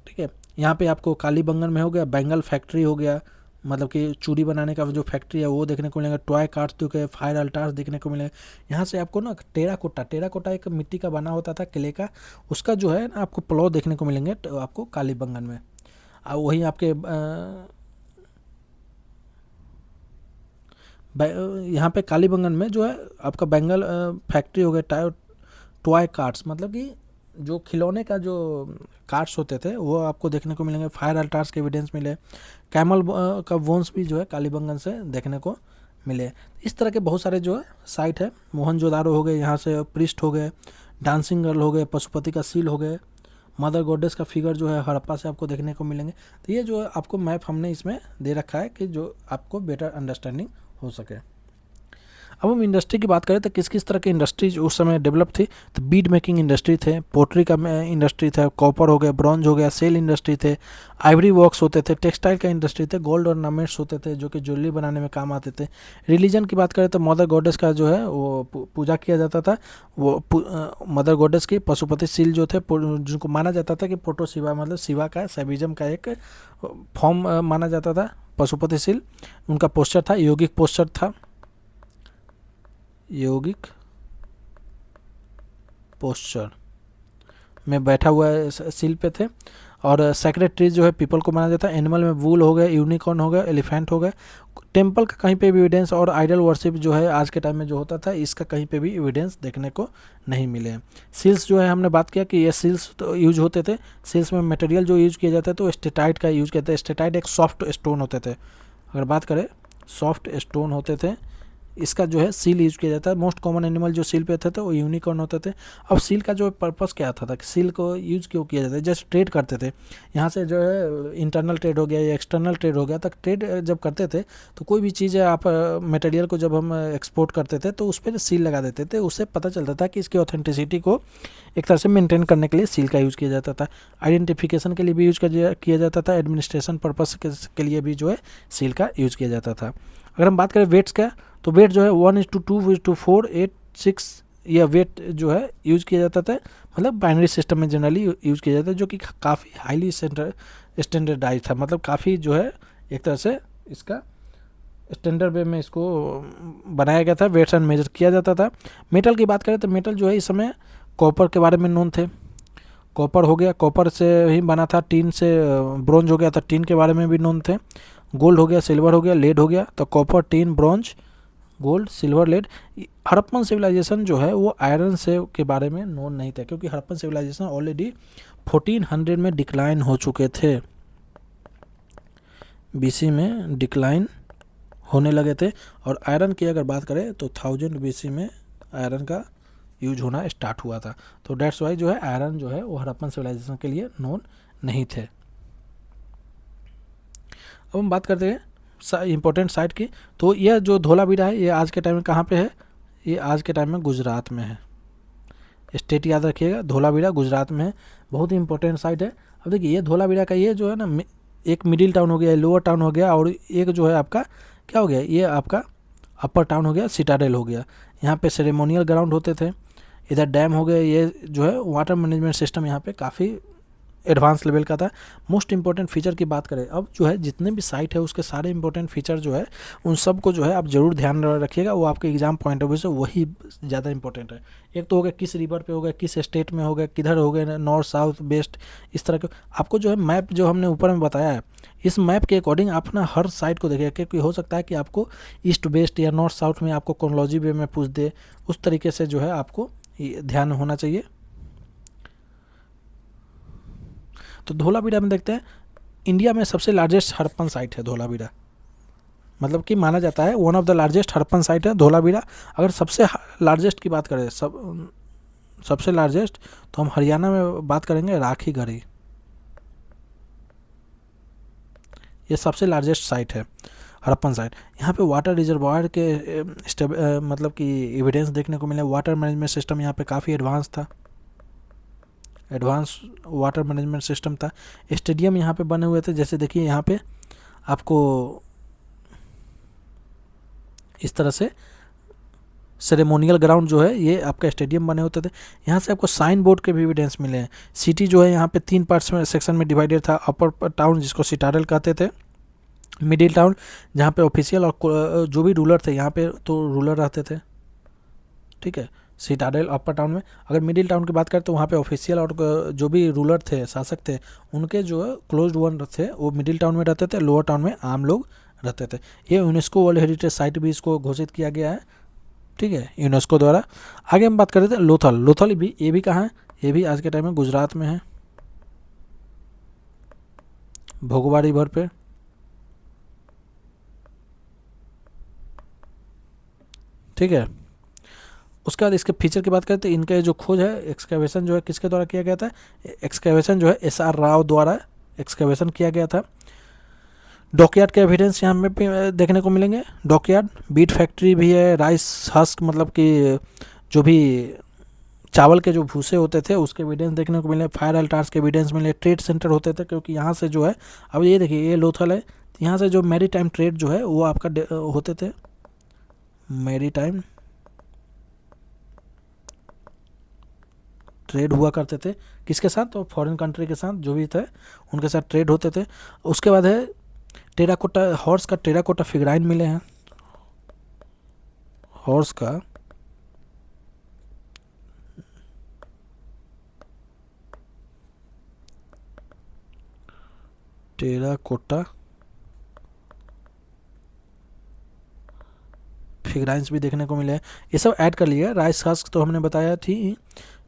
ठीक है, यहाँ पे आपको कालीबंगन में हो गया, बेंगल फैक्ट्री हो गया, मतलब कि चूड़ी बनाने का जो फैक्ट्री है वो देखने को मिलेगा। टॉय कार्ड्स जो के फायर अल्टार्स देखने को मिलेंगे। यहाँ से आपको ना टेराकोटा एक मिट्टी का बना होता था किले का, उसका जो है ना आपको प्लॉ देखने को मिलेंगे तो आपको कालीबंगन में। और वहीं आपके यहाँ पे कालीबंगन में जो है आपका बेंगल फैक्ट्री हो गया। टॉय कार्ड्स मतलब कि जो खिलौने का जो कार्ड्स होते थे वो आपको देखने को मिलेंगे। फायर अल्टार्स के एविडेंस मिले। कैमल का बोन्स भी जो है कालीबंगन से देखने को मिले हैं। इस तरह के बहुत सारे जो है साइट है, मोहनजोदारो हो गए, यहाँ से प्रिस्ट हो गए, डांसिंग गर्ल हो गए, पशुपति का सील हो गए, मदर गॉडेस का फिगर जो है हड़प्पा से आपको देखने को मिलेंगे। तो ये जो है आपको मैप हमने इसमें दे रखा है कि जो आपको बेटर अंडरस्टैंडिंग हो सके। अब हम इंडस्ट्री की बात करें तो किस किस तरह की इंडस्ट्रीज उस समय डेवलप थी, तो बीड मेकिंग इंडस्ट्री थे, पोट्री का इंडस्ट्री था, कॉपर हो गया, ब्रॉन्ज हो गया, सेल इंडस्ट्री थे, आइवरी वर्क्स होते थे, टेक्सटाइल का इंडस्ट्री थे, गोल्ड ऑर्नामेंट्स होते थे जो कि ज्वेलरी बनाने में काम आते थे। रिलीजन की बात करें तो मदर गॉडेस का जो है वो पूजा किया जाता था। वो मदर गॉडेस की पशुपति सील जो थे, जिनको माना जाता था कि प्रोटो शिवा मतलब शिवा का सैविज्म का एक फॉर्म माना जाता था पशुपति सील। उनका पोस्चर था, योगिक पोस्चर था, योगिक पोस्चर में बैठा हुआ सील पे थे। और सेक्रेट ट्रीज जो है पीपल को माना जाता है। एनिमल में वूल हो गया, यूनिकॉर्न हो गया, एलिफेंट हो गया। टेम्पल का कहीं पे भी एविडेंस और आइडल वर्शिप जो है आज के टाइम में जो होता था, इसका कहीं पे भी एविडेंस देखने को नहीं मिले हैं। सील्स जो है हमने बात किया कि ये सील्स तो यूज होते थे। सील्स में मटेरियल जो यूज किया जाता है तो स्टेटाइट का यूज किया जाता है। स्टेटाइट एक सॉफ्ट स्टोन होते थे, अगर बात करें सॉफ्ट स्टोन होते थे, इसका जो है सील यूज किया जाता है। मोस्ट कॉमन एनिमल जो सील पे थे तो वो यूनिकॉर्न होते थे। अब सील का जो पर्पस क्या था कि सील को यूज क्यों किया जाता है, जस्ट ट्रेड करते थे। यहाँ से जो है इंटरनल ट्रेड हो गया या एक्सटर्नल ट्रेड हो गया, तक ट्रेड जब करते थे तो कोई भी चीज़ आप मटेरियल को जब हम एक्सपोर्ट करते थे तो उस पर सील लगा देते थे। उससे पता चलता था कि इसकी ऑथेंटिसिटी को एक तरह से मेंटेन करने के लिए सील का यूज़ किया जाता था। आइडेंटिफिकेशन के लिए भी यूज किया जाता था, एडमिनिस्ट्रेशन पर्पस के लिए भी जो है सील का यूज़ किया जाता था। अगर हम बात करें वेट्स का, तो वेट जो है 1:2:4 8 6 यह वेट जो है यूज किया जाता था। मतलब बाइनरी सिस्टम में जनरली यूज किया जाता है, जो कि काफ़ी हाईली स्टैंडर्डाइज था। मतलब काफ़ी जो है एक तरह से इसका स्टैंडर्ड वे में इसको बनाया गया था, वेट्स एंड मेजर किया जाता था। मेटल की बात करें तो मेटल जो है इस समय कॉपर के बारे में नोन थे। कॉपर हो गया, कॉपर से ही बना था। टीन से ब्रॉन्ज हो गया, तो टीन के बारे में भी नोन थे। गोल्ड हो गया, सिल्वर हो गया, लेड हो गया, तो copper, tin, bronze, gold, silver, lead. Harappan civilization जो है वो आयरन से के बारे में नोन नहीं था, क्योंकि हड़प्पन सिविलाइजेशन ऑलरेडी 1400 में डिक्लाइन हो चुके थे, बीसी में डिक्लाइन होने लगे थे। और आयरन की अगर बात करें तो 1000 बीसी में आयरन का यूज होना स्टार्ट हुआ था। तो डेट्स वाई जो है आयरन जो है वो हड़प्पन सिविलाइजेशन के लिए नोन नहीं थे। अब हम बात करते हैं इम्पोर्टेंट साइट की। तो यह जो धोलावीरा है ये आज के टाइम में कहाँ पे है, ये आज के टाइम में गुजरात में है। स्टेट याद रखिएगा, धोलावीरा गुजरात में है, बहुत ही इंपॉर्टेंट साइट है। अब देखिए ये धोलावीरा का ये जो है ना, एक मिडिल टाउन हो गया, लोअर टाउन हो गया, और एक जो है आपका क्या हो गया, ये आपका अपर टाउन हो गया, सिटाडेल हो गया। यहाँ पे सेरेमोनियल ग्राउंड होते थे। इधर डैम हो गए, ये जो है वाटर मैनेजमेंट सिस्टम यहाँ पे काफ़ी एडवांस लेवल का था। मोस्ट इंपॉर्टेंट फीचर की बात करें, अब जो है जितने भी साइट है उसके सारे इंपॉर्टेंट फीचर जो है उन सब को जो है आप जरूर ध्यान रखिएगा, वो आपके एग्जाम पॉइंट ऑफ व्यू से वही ज़्यादा इंपॉर्टेंट है। एक तो हो गया किस रिवर पे हो गया, किस स्टेट में हो गया, किधर हो गया, नॉर्थ साउथ वेस्ट, इस तरह के आपको जो है मैप जो हमने ऊपर में बताया है, इस मैप के अकॉर्डिंग आप ना हर साइट को देखिएगा, क्योंकि हो सकता है कि आपको ईस्ट वेस्ट या नॉर्थ साउथ में आपको क्रोनोलॉजी वे में पूछ दे, उस तरीके से जो है आपको ध्यान होना चाहिए। तो धोलावीरा में देखते हैं, इंडिया में सबसे लार्जेस्ट हड़प्पन साइट है धोलावीरा, मतलब कि माना जाता है one of the largest Harappan site है धोलावीरा। अगर सबसे लार्जेस्ट की बात करें, सबसे लार्जेस्ट, तो हम हरियाणा में बात करेंगे राखीगढ़ी, ये सबसे लार्जेस्ट साइट है हड़प्पन साइट। यहाँ पे वाटर रिजर्वायर के मतलब कि एविडेंस देखने को मिले। वाटर मैनेजमेंट सिस्टम यहाँ पे काफ़ी एडवांस था, एडवांस वाटर मैनेजमेंट सिस्टम था। स्टेडियम यहाँ पे बने हुए थे, जैसे देखिए यहाँ पे आपको इस तरह से सेरेमोनियल ग्राउंड जो है ये आपका स्टेडियम बने होते थे। यहाँ से आपको साइन बोर्ड के भी एविडेंस मिले हैं। सिटी जो है यहाँ पे 3 पार्ट्स में सेक्शन में डिवाइडेड था। अपर टाउन जिसको सिटाडेल कहते थे, मिडिल टाउन जहाँ पे ऑफिशियल और जो भी रूलर थे यहाँ पे तो रूलर रहते थे, ठीक है, सिटाडेल अपर टाउन में। अगर मिडिल टाउन की बात करें तो वहाँ पे ऑफिशियल और जो भी रूलर थे, शासक थे, उनके जो है क्लोज्ड वन थे वो मिडिल टाउन में रहते थे, लोअर टाउन में आम लोग रहते थे। ये यूनेस्को वर्ल्ड हेरिटेज साइट भी इसको घोषित किया गया है, ठीक है, यूनेस्को द्वारा। आगे हम बात कर रहे थे लोथल। लोथल भी, ये भी कहाँ है, ये भी आज के टाइम में गुजरात में है, भोगवा रिवर पे। ठीक है। उसके बाद इसके फीचर की बात करें तो इनका ये जो खोज है, एक्सकेवेशन जो है किसके द्वारा किया गया था, एक्सकेवेशन जो है एस आर राव द्वारा एक्सकेवेशन किया गया था। डॉकयार्ड के एविडेंस यहाँ में भी देखने को मिलेंगे। डॉकयार्ड, बीट फैक्ट्री भी है, राइस हस्क मतलब कि जो भी चावल के जो भूसे होते थे उसके एविडेंस देखने को मिले। फायर अल्टार्स के एविडेंस मिले। ट्रेड सेंटर होते थे क्योंकि यहाँ से जो है, अब ये देखिए ये लोथल है, यहाँ से जो मैरी टाइम ट्रेड जो है वो आपका होते थे। मैरी टाइम ट्रेड हुआ करते थे किसके साथ, तो फॉरेन कंट्री के साथ जो भी थे उनके साथ ट्रेड होते थे। उसके बाद है टेराकोटा, हॉर्स का टेराकोटा फिगराइन मिले हैं। हॉर्स का टेराकोटा फिगराइंस भी देखने को मिले हैं। ये सब ऐड कर लिया। राइस हस्क तो हमने बताया थी।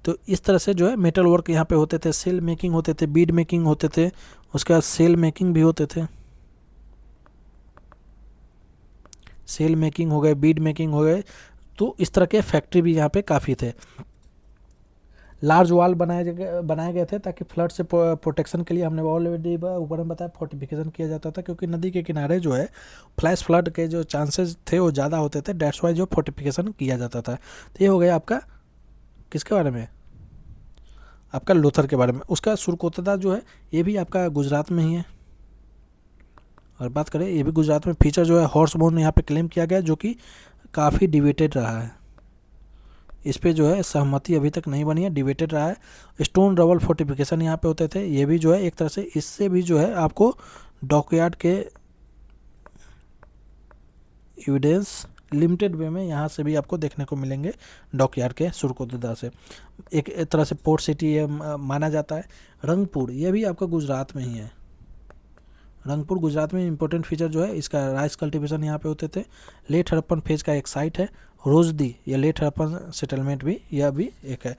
तो इस तरह से जो है मेटल वर्क यहाँ पे होते थे, सेल मेकिंग होते थे, बीड मेकिंग होते थे, उसके बाद सेल मेकिंग भी होते थे। सेल मेकिंग हो गए, बीड मेकिंग हो गए। तो इस तरह के फैक्ट्री भी यहाँ पे काफ़ी थे। लार्ज वॉल बनाए गए थे ताकि फ्लड से प्रोटेक्शन के लिए, हमने ऑलरेडी ऊपर में बताया, फोर्टिफिकेशन किया जाता था क्योंकि नदी के किनारे जो है फ्लैश फ्लड के जो चांसेस थे वो ज़्यादा होते थे। डेट्स वाई जो फोर्टिफिकेशन किया जाता था। तो ये हो गया आपका किसके बारे में, आपका लोथर के बारे में। उसका सुरकोतदा जो है ये भी आपका गुजरात में ही है। और बात करें ये भी गुजरात में, फीचर जो है हॉर्स बोन यहाँ पे क्लेम किया गया जो कि काफ़ी डिबेटेड रहा है। इस पे जो है सहमति अभी तक नहीं बनी है, डिबेटेड रहा है। स्टोन रबल फोर्टिफिकेशन यहाँ पे होते थे, ये भी जो है एक तरह से इससे भी जो है आपको डॉकयार्ड के एविडेंस लिमिटेड वे में यहाँ से भी आपको देखने को मिलेंगे। डॉकयार्ड के सुरकोतदा से एक तरह से पोर्ट सिटी ये माना जाता है। रंगपुर ये भी आपका गुजरात में ही है। रंगपुर गुजरात में इंपॉर्टेंट फीचर जो है इसका राइस कल्टीवेशन यहाँ पे होते थे। लेट हड़प्पन फेज का एक साइट है रोजदी, या लेट हड़प्पन सेटलमेंट भी, यह भी एक है।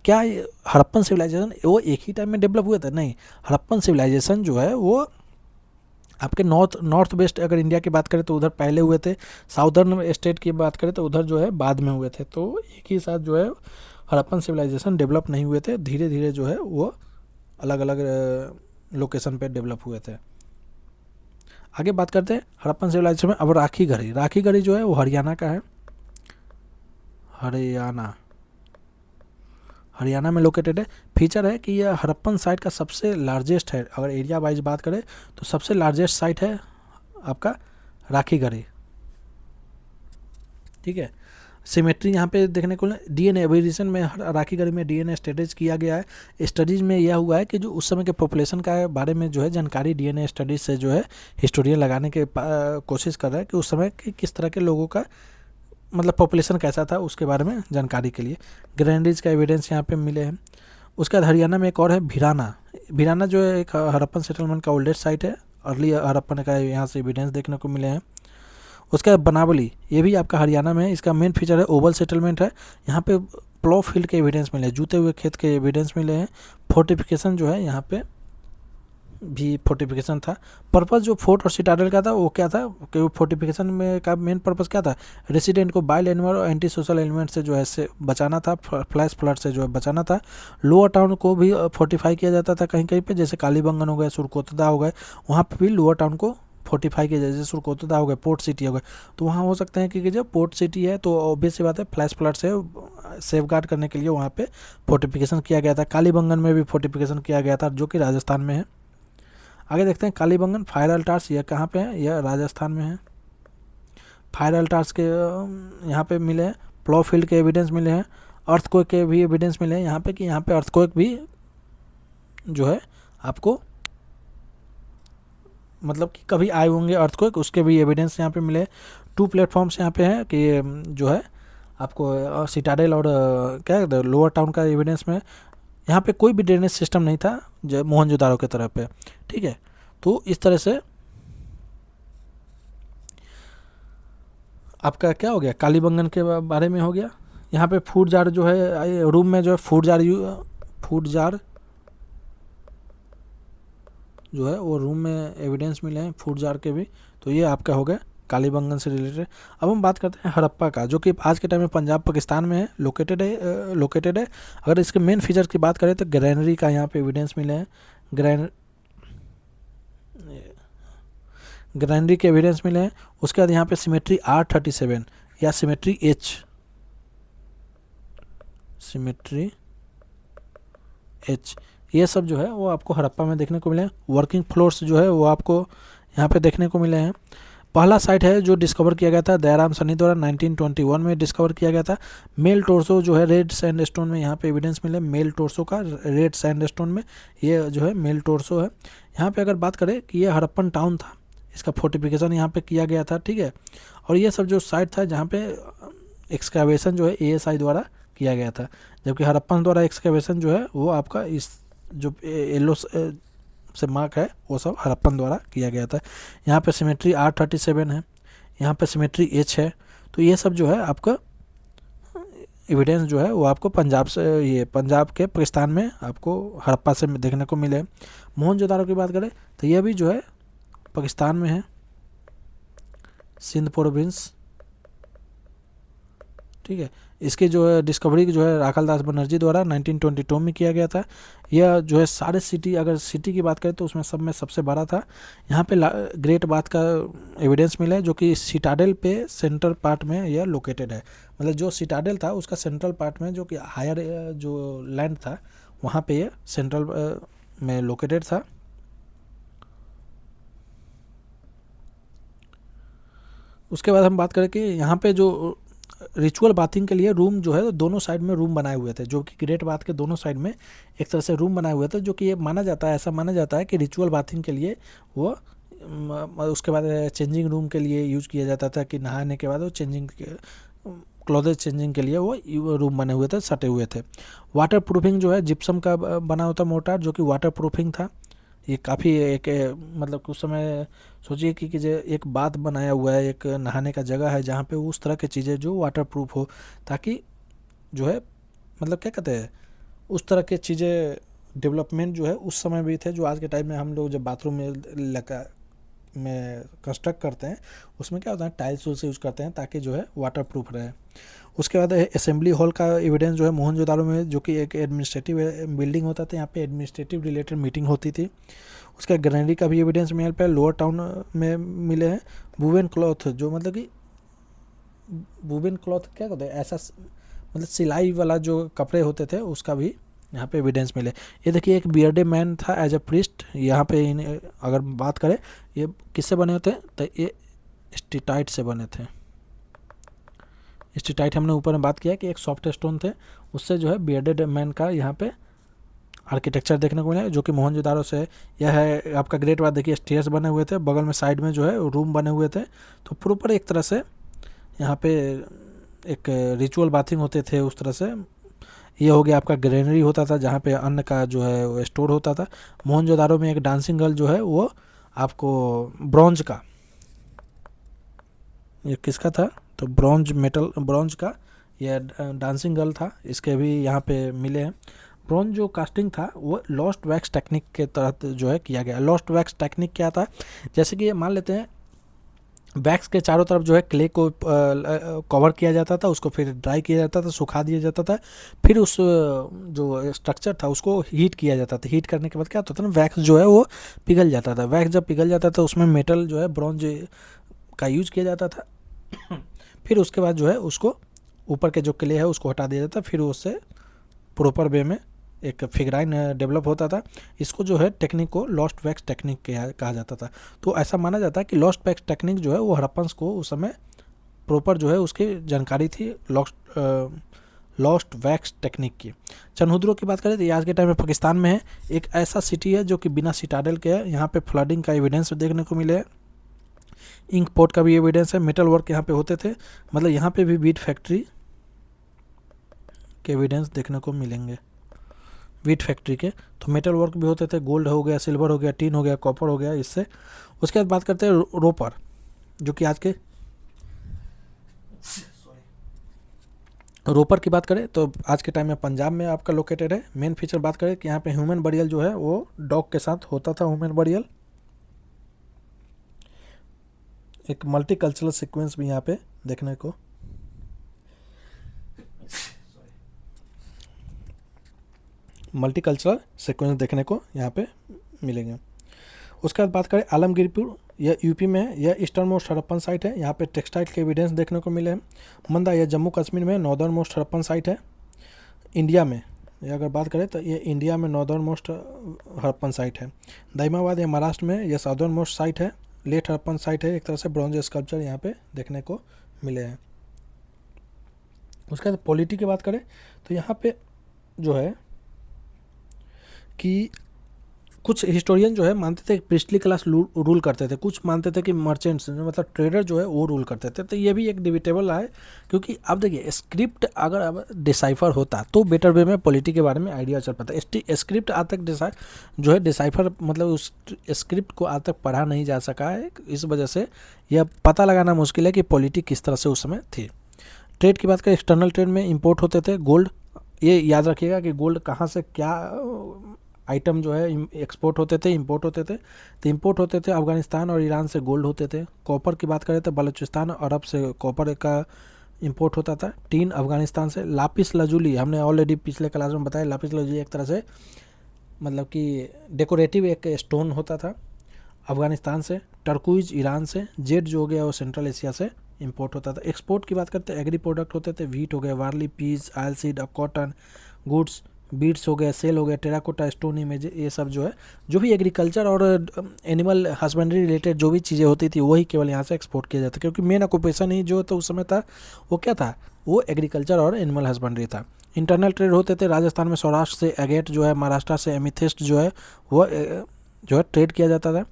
क्या हड़प्पन सिविलाइजेशन वो एक ही टाइम में डेवलप हुए थे, नहीं। हड़प्पन सिविलाइजेशन जो है वो आपके नॉर्थ वेस्ट अगर इंडिया की बात करें तो उधर पहले हुए थे। साउदर्न स्टेट की बात करें तो उधर जो है बाद में हुए थे। तो एक ही साथ जो है हड़प्पन सिविलाइजेशन डेवलप नहीं हुए थे, धीरे धीरे जो है वो अलग अलग लोकेशन पे डेवलप हुए थे। आगे बात करते हैं हड़प्पन सिविलाइजेशन में। अब राखी गढ़ी, राखी गढ़ी जो है वो हरियाणा का है। हरियाणा में लोकेटेड है। फीचर है कि यह हड़प्पन साइट का सबसे लार्जेस्ट है। अगर एरिया वाइज बात करें तो सबसे लार्जेस्ट साइट है आपका राखी गढ़ी। ठीक है। सिमेट्री यहाँ पे देखने को डीएनए, अभी रिसेंट में राखी गढ़ी में डीएनए स्टडीज किया गया है। स्टडीज में यह हुआ है कि जो उस समय के पॉपुलेशन का बारे में जो है जानकारी डीएनए स्टडीज से जो है हिस्टोरियन लगाने के कोशिश कर रहा है कि उस समय के किस तरह के लोगों का मतलब पॉपुलेशन कैसा था उसके बारे में जानकारी के लिए। ग्रैंडीज का एविडेंस यहाँ पे मिले हैं। उसके बाद हरियाणा में एक और है भिराना। भिराना जो है एक हड़प्पन सेटलमेंट का ओल्डेस्ट साइट है। अर्ली हड़प्पन का यहाँ से एविडेंस देखने को मिले हैं। उसका बनावली ये भी आपका हरियाणा में है। इसका मेन फीचर है ओवल सेटलमेंट है। यहाँ पे प्लो फील्ड के एविडेंस मिले हैं, जूते हुए खेत के एविडेंस मिले हैं। फोर्टिफिकेशन जो है यहाँ पे भी फोर्टिफिकेशन था। पर्पस जो फोर्ट और सिटाडल का था वो क्या था कि फोर्टिफिकेशन में का मेन पर्पस क्या था, रेसिडेंट को बाइल एनिमल और एंटी सोशल एलिमेंट से जो है से बचाना था, फ्लैश फ्लड से जो है बचाना था। लोअर टाउन को भी फोर्टिफाई किया जाता था कहीं कहीं पे, जैसे कालीबंगन हो गए, सुरकोतदा हो गए, वहाँ पर भी लोअर टाउन को फोर्टिफाई किया जाए। जैसे सुरकोतदा हो गए, पोर्ट सिटी हो गए, तो वहाँ हो सकते हैं कि जब पोर्ट सिटी है तो ऑब्वियस सी बात है फ्लैश फ्लड से सेफगार्ड करने के लिए वहाँ पे फोर्टिफिकेशन किया गया था। कालीबंगन में भी फोर्टिफिकेशन किया गया था जो कि राजस्थान में है। आगे देखते हैं कालीबंगन फायर अल्टार्स, यह कहाँ पे है, यह राजस्थान में है। फायर अल्टार्स के यहाँ पे मिले हैं। प्लो फील्ड के एविडेंस मिले हैं। अर्थक्वेक के भी एविडेंस मिले हैं यहाँ पे कि यहाँ पे अर्थक्वेक भी जो है आपको मतलब कि कभी आए होंगे अर्थक्वेक, उसके भी एविडेंस यहाँ पे मिले। 2 प्लेटफॉर्म्स यहाँ पे हैं कि जो है आपको सिटाडेल और क्या कहते हैं लोअर टाउन का एविडेंस में। यहाँ पे कोई भी ड्रेनेज सिस्टम नहीं था जो मोहनजोदारो के तरफ पे। ठीक है। तो इस तरह से आपका क्या हो गया, कालीबंगन के बारे में हो गया। यहाँ पे फूड जार जो है रूम में जो है फूड जार जो है वो रूम में एविडेंस मिले हैं फूड जार के भी। तो ये आपका हो गया कालीबंगन से रिलेटेड। अब हम बात करते हैं हड़प्पा का, जो कि आज के टाइम में पंजाब पाकिस्तान में है, लोकेटेड है। अगर इसके मेन फीचर्स की बात करें तो ग्रैनरी का यहाँ पे एविडेंस मिले हैं, ग्रैनरी के एविडेंस मिले हैं। उसके बाद यहाँ पे सिमेट्री R37 या सिमेट्री H, ये सब जो है वो आपको हड़प्पा में देखने को मिले हैं। वर्किंग फ्लोर्स जो है वो आपको यहाँ पे देखने को मिले हैं। पहला साइट है जो डिस्कवर किया गया था दयाराम सन्नी द्वारा 1921 में डिस्कवर किया गया था। मेल टोर्सो जो है रेड सैंडस्टोन में यहाँ पे एविडेंस मिले मेल टोर्सो का, रेड सैंडस्टोन में ये जो है मेल टोर्सो है। यहाँ पे अगर बात करें कि ये हड़प्पन टाउन था, इसका फोर्टिफिकेशन यहाँ पे किया गया था, ठीक है। और ये सब जो साइट था जहाँ पे एक्सकावेशन जो है ASI द्वारा किया गया था, जबकि हड़प्पन द्वारा एक्सकावेशन जो है वो आपका इस जो येलो से मार्क है वो सब हड़प्पन द्वारा किया गया था। यहाँ पे सिमेट्री R37 है, यहाँ पे सिमेट्री H है। तो ये सब जो है आपका एविडेंस जो है वो आपको पंजाब से, ये पंजाब के पाकिस्तान में आपको हड़प्पा से देखने को मिले। मोहनजोदारो की बात करें तो ये भी जो है पाकिस्तान में है, सिंध प्रोविंस, ठीक है। इसकी जो है डिस्कवरी जो है राखल दास बनर्जी द्वारा 1922 में किया गया था। यह जो है सारे सिटी, अगर सिटी की बात करें तो उसमें सब में सबसे बड़ा था। यहाँ पे ग्रेट बाथ का एविडेंस मिला है, जो कि सिटाडेल पे सेंट्रल पार्ट में यह लोकेटेड है। मतलब जो सिटाडेल था उसका सेंट्रल पार्ट में जो कि हायर जो लैंड था वहाँ पे ये सेंट्रल में लोकेटेड था। उसके बाद हम बात करें कि यहाँ पे जो रिचुअल बाथिंग के लिए रूम जो है दोनों साइड में रूम बनाए हुए थे, जो कि ग्रेट बाथ के दोनों साइड में एक तरह से रूम बनाए हुए थे, जो कि ये माना जाता है, ऐसा माना जाता है कि रिचुअल बाथिंग के लिए वो उसके बाद चेंजिंग रूम के लिए यूज किया जाता था, कि नहाने के बाद वो चेंजिंग क्लॉथेज चेंजिंग के लिए वो रूम बने हुए थे, सटे हुए थे। वाटर प्रूफिंग जो है जिप्सम का बना होता मोर्टार, जो कि वाटर प्रूफिंग था। ये काफ़ी एक मतलब उस समय सोचिए कि जो एक बाथ बनाया हुआ है, एक नहाने का जगह है जहाँ पे उस तरह की चीज़ें जो वाटर प्रूफ हो, ताकि जो है मतलब क्या कहते हैं उस तरह की चीज़ें डेवलपमेंट जो है उस समय भी थे, जो आज के टाइम में हम लोग जब बाथरूम में लगा में कंस्ट्रक्ट करते हैं उसमें क्या होता है टाइल्स से यूज़ करते हैं ताकि जो है वाटर प्रूफ रहे। उसके बाद असेंबली हॉल का एविडेंस जो है मोहनजोदारो में, जो कि एक एडमिनिस्ट्रेटिव बिल्डिंग होता था, यहाँ पे एडमिनिस्ट्रेटिव रिलेटेड मीटिंग होती थी। उसका ग्रैनरी का भी एविडेंस मिल पे लोअर टाउन में मिले हैं। वुवन क्लॉथ, जो मतलब कि वुवन क्लॉथ क्या कहते हैं, ऐसा मतलब सिलाई वाला जो कपड़े होते थे उसका भी यहाँ पे एविडेंस मिले। ये देखिए एक बियर्डे मैन था एज अ प्रिस्ट, यहाँ पे अगर बात करें ये किससे बने होते हैं तो ये स्टीटाइट से बने थे। स्टीटाइट हमने ऊपर में बात किया कि एक सॉफ्ट स्टोन थे, उससे जो है बियर्डेड मैन का यहाँ पे आर्किटेक्चर देखने को मिला, जो कि मोहनजोदारो से यह है। आपका ग्रेट बात देखिए स्टेयर्स बने हुए थे, बगल में साइड में जो है रूम बने हुए थे। तो प्रॉपर एक तरह से यहाँ पे एक रिचुअल बाथिंग होते थे उस तरह से। ये हो गया आपका ग्रेनरी होता था जहाँ पे अन्न का जो है वो स्टोर होता था। मोहनजोदारो में एक डांसिंग गर्ल जो है वो आपको ब्रॉन्ज का, ये किसका था तो ब्रॉन्ज का यह डांसिंग गर्ल था, इसके भी यहाँ पे मिले हैं। ब्रॉन्ज जो कास्टिंग था वो लॉस्ट वैक्स टेक्निक के तहत जो है किया गया। लॉस्ट वैक्स टेक्निक क्या था, जैसे कि मान लेते हैं वैक्स के चारों तरफ जो है क्ले को कवर किया जाता था, उसको फिर ड्राई किया जाता था, सुखा दिया जाता था, फिर उस जो स्ट्रक्चर था उसको हीट किया जाता था। हीट करने के बाद क्या होता था ना, वैक्स जो है वो पिघल जाता था। वैक्स जब पिघल जाता था उसमें मेटल जो है ब्रॉन्ज का यूज किया जाता था। फिर उसके बाद जो है उसको ऊपर के जो क्ले है उसको हटा दिया जाता, फिर उससे प्रॉपर वे में एक फिगराइन डेवलप होता था। इसको जो है टेक्निक को लॉस्ट वैक्स टेक्निक कहा जाता था। तो ऐसा माना जाता है कि लॉस्ट वैक्स टेक्निक जो है वो हड़प्पन्स को उस समय प्रॉपर जो है उसकी जानकारी थी लॉस्ट वैक्स टेक्निक की। चनहुद्रो की बात करें तो ये आज के टाइम में पाकिस्तान में है। एक ऐसा सिटी है जो कि बिना सिटाडेल के है। यहाँ पे फ्लडिंग का एविडेंस देखने को मिले। इंक पोर्ट का भी एविडेंस है। मेटल वर्क यहाँ पे होते थे, मतलब यहाँ पे भी बीट फैक्ट्री के एविडेंस देखने को मिलेंगे। वीट फैक्ट्री के तो मेटल वर्क भी होते थे, गोल्ड हो गया, सिल्वर हो गया, टीन हो गया, कॉपर हो गया इससे। उसके बाद बात करते हैं रोपर, जो कि आज के रोपर की बात करें तो आज के टाइम में पंजाब में आपका लोकेटेड है। मेन फीचर बात करें कि यहाँ पे ह्यूमन बरियल जो है वो डॉग के साथ होता था। ह्यूमन बरियल एक मल्टी कल्चरल सीक्वेंस भी यहाँ पे देखने को यहाँ पे मिलेंगे। उसके बाद बात करें आलमगीरपुर, यह यूपी में है, यह ईस्टर्न मोस्ट हड़प्पन साइट है। यहाँ पे टेक्सटाइल के एविडेंस देखने को मिले हैं। मंदा, यह जम्मू कश्मीर में नॉर्दर्न मोस्ट हड़प्पन साइट है। इंडिया में ये अगर बात करें तो ये इंडिया में नॉर्दर्न मोस्ट हड़प्पन साइट है। दाइमाबाद, यह महाराष्ट्र में, यह साउदर्न मोस्ट साइट है, लेट हड़प्पन साइट है। एक तरह से ब्रॉन्ज स्कल्पचर यहाँ पे देखने को मिले हैं। उसके बाद पॉलिटी की बात करें तो यहाँ पे जो है कि कुछ हिस्टोरियन जो है मानते थे कि प्रिस्टली क्लास रूल करते थे, कुछ मानते थे कि मर्चेंट्स मतलब ट्रेडर जो है वो रूल करते थे। तो ये भी एक डिबेटेबल है, क्योंकि अब देखिए स्क्रिप्ट अगर अब डिसाइफर होता तो बेटर वे में पॉलिटी के बारे में आइडिया चल पाता। स्क्रिप्ट आज तक जो है डिसाइफर मतलब उस स्क्रिप्ट को आज तक पढ़ा नहीं जा सका है, इस वजह से यह पता लगाना मुश्किल है कि पॉलिटी किस तरह से उस समय थी। ट्रेड की बात करें, एक्सटर्नल ट्रेड में इंपोर्ट होते थे गोल्ड, ये याद रखिएगा कि गोल्ड कहाँ से क्या आइटम जो है एक्सपोर्ट होते थे, इंपोर्ट होते थे। तो इंपोर्ट होते थे अफगानिस्तान और ईरान से गोल्ड होते थे। कॉपर की बात करें तो बलूचिस्तान और अरब से कॉपर का इंपोर्ट होता था। टीन अफगानिस्तान से। लापिस लजुली हमने ऑलरेडी पिछले क्लास में बताया, लापिस लजुली एक तरह से मतलब कि डेकोरेटिव एक स्टोन होता था, अफगानिस्तान से। टर्कुइज ईरान से। जेड जो हो गया वो सेंट्रल एशिया से इंपोर्ट होता था। एक्सपोर्ट की बात करते हैं, एग्री प्रोडक्ट होते थे, व्हीट हो गया, barley, peas, oil seed, cotton, goods, beads हो गया, सेल हो गया, टेराकोटा, स्टोन इमेज, ये सब जो है जो भी एग्रीकल्चर और एनिमल हस्बेंड्री रिलेटेड जो भी चीज़ें होती थी वही केवल यहाँ से एक्सपोर्ट किया जाता, क्योंकि मेन ऑक्यूपेशन ही जो तो उस समय था वो क्या था, वो एग्रीकल्चर और एनिमल हस्बेंड्री था। इंटरनल ट्रेड होते थे, राजस्थान में सौराष्ट्र से एगेट जो है, महाराष्ट्र से एमिथिस्ट जो है वो जो है ट्रेड किया जाता था।